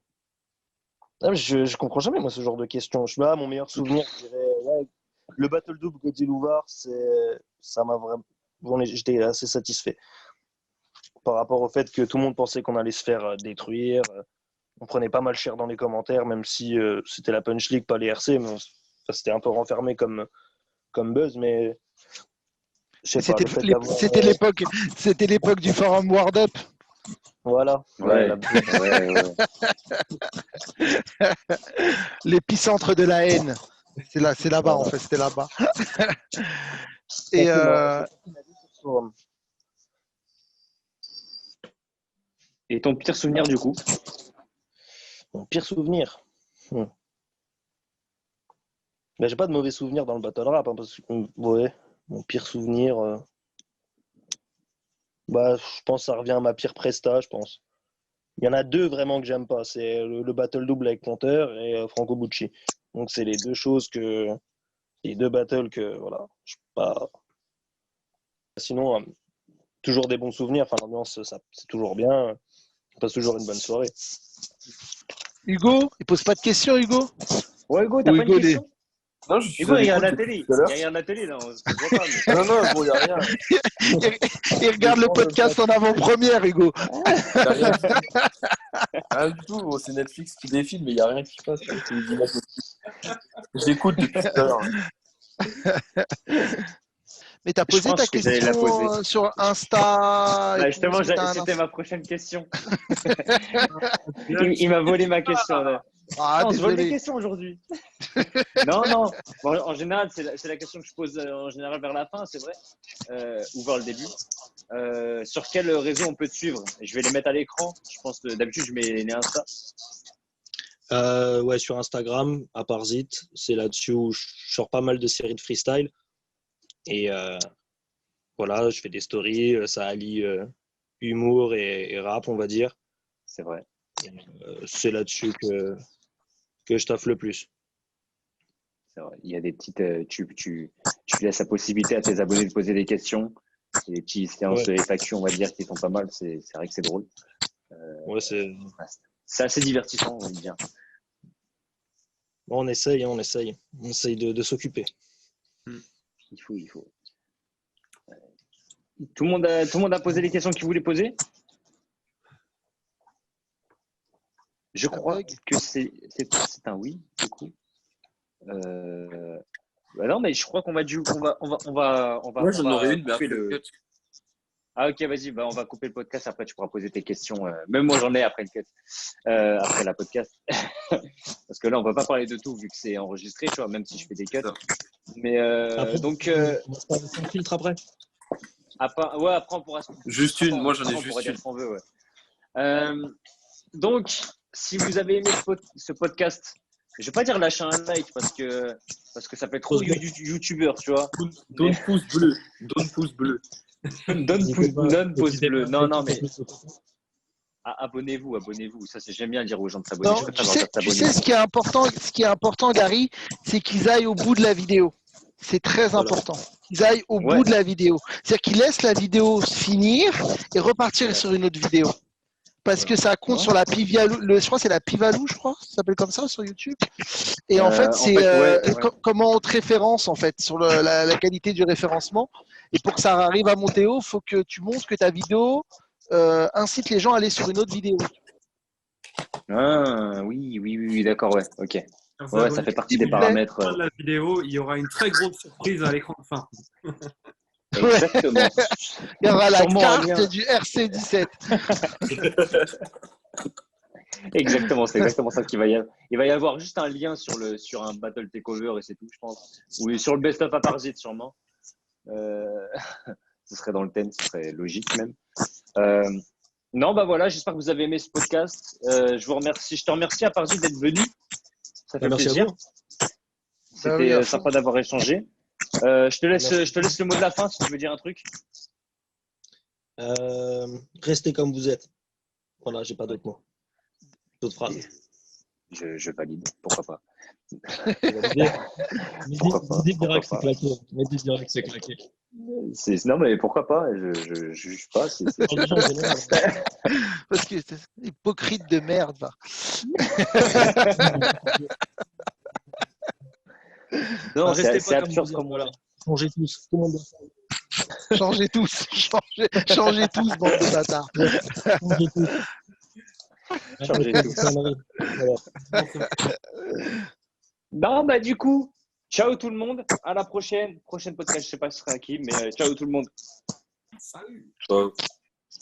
Ah, mais je comprends jamais, moi, ce genre de questions. Je sais pas, mon meilleur souvenir, je dirais, ouais, le Battle Double Gauthier Louvard, ça m'a vraiment. J'étais assez satisfait par rapport au fait que tout le monde pensait qu'on allait se faire détruire. On prenait pas mal cher dans les commentaires, même si c'était la Punch League, pas les RC, mais c'était un peu renfermé comme buzz, mais je sais pas, le fait d'avoir. C'était l'époque du forum Word Up. Voilà. Ouais, la- ouais. L'épicentre de la haine. C'est là-bas, en fait, c'était là-bas. Et Et ton pire souvenir du coup? Mon pire souvenir. Ben, j'ai pas de mauvais souvenirs dans le battle rap, hein, parce que ouais, mon pire souvenir. Bah, je pense que ça revient à ma pire presta, je pense. Il y en a deux vraiment que j'aime pas, c'est le battle double avec Monteur et Franco Bucci. Donc c'est les deux battles que voilà, je sais pas. Sinon, toujours des bons souvenirs. Enfin, l'ambiance, c'est toujours bien. On passe toujours une bonne soirée. Hugo, il pose pas de questions, Hugo. Ouais, Hugo, t'as pas une question? Non, je suis Hugo, à il regarde la l'écoute télé. depuis tout à l'heure. Il regarde la télé, là. On se voit pas, mais... Non, bon, il n'y a rien. Il regarde le podcast en avant-première, Hugo. Y a rien du tout. Rien du tout. Bon, c'est Netflix qui défile, mais il n'y a rien qui passe. C'est des images. Je l'écoute depuis tout à l'heure. Mais t'as Je posé pense ta que j'allais la question poser. sur Insta. Bah, et justement, tout, t'as un c'était Insta. ma prochaine question. Il m'a volé ma question. Là. Ah, Non, on se vole des désolé. questions aujourd'hui. Non. Bon, en général, c'est la question que je pose en général vers la fin, c'est vrai, ou vers le début. Sur quel réseau on peut te suivre? Je vais les mettre à l'écran. Je pense que d'habitude, je mets les Insta. Ouais, sur Instagram, à part Zit, c'est là-dessus où je sors pas mal de séries de freestyle. Et voilà, je fais des stories, ça allie humour et rap, on va dire. C'est vrai. C'est là-dessus que je taffe le plus. C'est vrai. Il y a des petites. Tu laisses la possibilité à tes abonnés de poser des questions. Et des petites séances de FAQ, on va dire, qui sont pas mal. C'est vrai que c'est drôle. Ouais, C'est assez divertissant, on va dire. bon, on essaye de s'occuper. Il faut. Tout le monde a posé les questions qu'il voulait poser. Je crois que c'est un oui, du coup. Bah non, mais je crois qu'on va Moi, j'en aurais une, mais couper après le cut. Ah ok, vas-y, bah, on va couper le podcast. Après, tu pourras poser tes questions. Même moi, j'en ai après le cut, après la podcast. Parce que là, on va pas parler de tout vu que c'est enregistré, tu vois, même si je fais des cuts. Mais Après, donc, on va se faire sans filtre après. après on pourra. Juste une, moi j'en ai on pourra juste dire une. ce qu'on veut, ouais. Donc, si vous avez aimé ce podcast, je vais pas dire lâcher un like parce que ça fait trop youtubeur, tu vois. Donne pouce bleu. Donne pouce bleu. Donne pouce bleu. Non, mais abonnez-vous. Ça, j'aime bien dire aux gens de s'abonner. Non, tu sais ce qui est important, Gary, c'est qu'ils aillent au bout de la vidéo. C'est très important. Qu'ils aillent au bout de la vidéo. C'est-à-dire qu'ils laissent la vidéo finir et repartir sur une autre vidéo. Parce que ça compte sur la Pivalou, je crois que c'est la Pivalou, ça s'appelle comme ça sur YouTube. Et en fait, c'est comment on te référence en fait sur la qualité du référencement. Et pour que ça arrive à monter haut, il faut que tu montres que ta vidéo incite les gens à aller sur une autre vidéo. Ah, oui, d'accord, ouais, ok. Chers Ouais, ça abonnés, fait partie s'il des vous plaît, paramètres. à la fin de la vidéo, il y aura une très grosse surprise à l'écran de fin. Exactement. Il y aura la Sûrement un carte lien. du RC17. Exactement, c'est exactement ça qu'il va y avoir. Il va y avoir juste un lien sur un Battle Takeover et c'est tout, je pense. Ou sur le best-of à Parzit, sûrement. Ce serait dans le thème, ce serait logique même. Non, bah voilà, j'espère que vous avez aimé ce podcast. Je vous remercie. Je te remercie à Parzit d'être venu. Ça fait Merci à plaisir. vous. Bah oui, C'était à fond. sympa d'avoir échangé. Je te laisse le mot de la fin si tu veux dire un truc. Restez comme vous êtes. Voilà, j'ai pas d'autres mots. D'autres phrases. Je valide. Pourquoi pas. Pourquoi pas, Pourquoi direct, pas. c'est claqué. Mettez direct, c'est claqué. Non, mais pourquoi pas. Je juge pas. C'est Parle des gens en général. Parce que c'est hypocrite de merde. Va. Non, Restez c'est pas comme absurde vous êtes. comme on Voilà. Changez tous. Tout le monde doit Changez tous. Changez tous, bande de bâtards. changer tous. Changez Arrêtez tous. vos conneries. Voilà. Non, bah du coup, ciao tout le monde. À la prochaine. Prochaine podcast, je sais pas ce sera qui, mais ciao tout le monde. Salut! Ciao.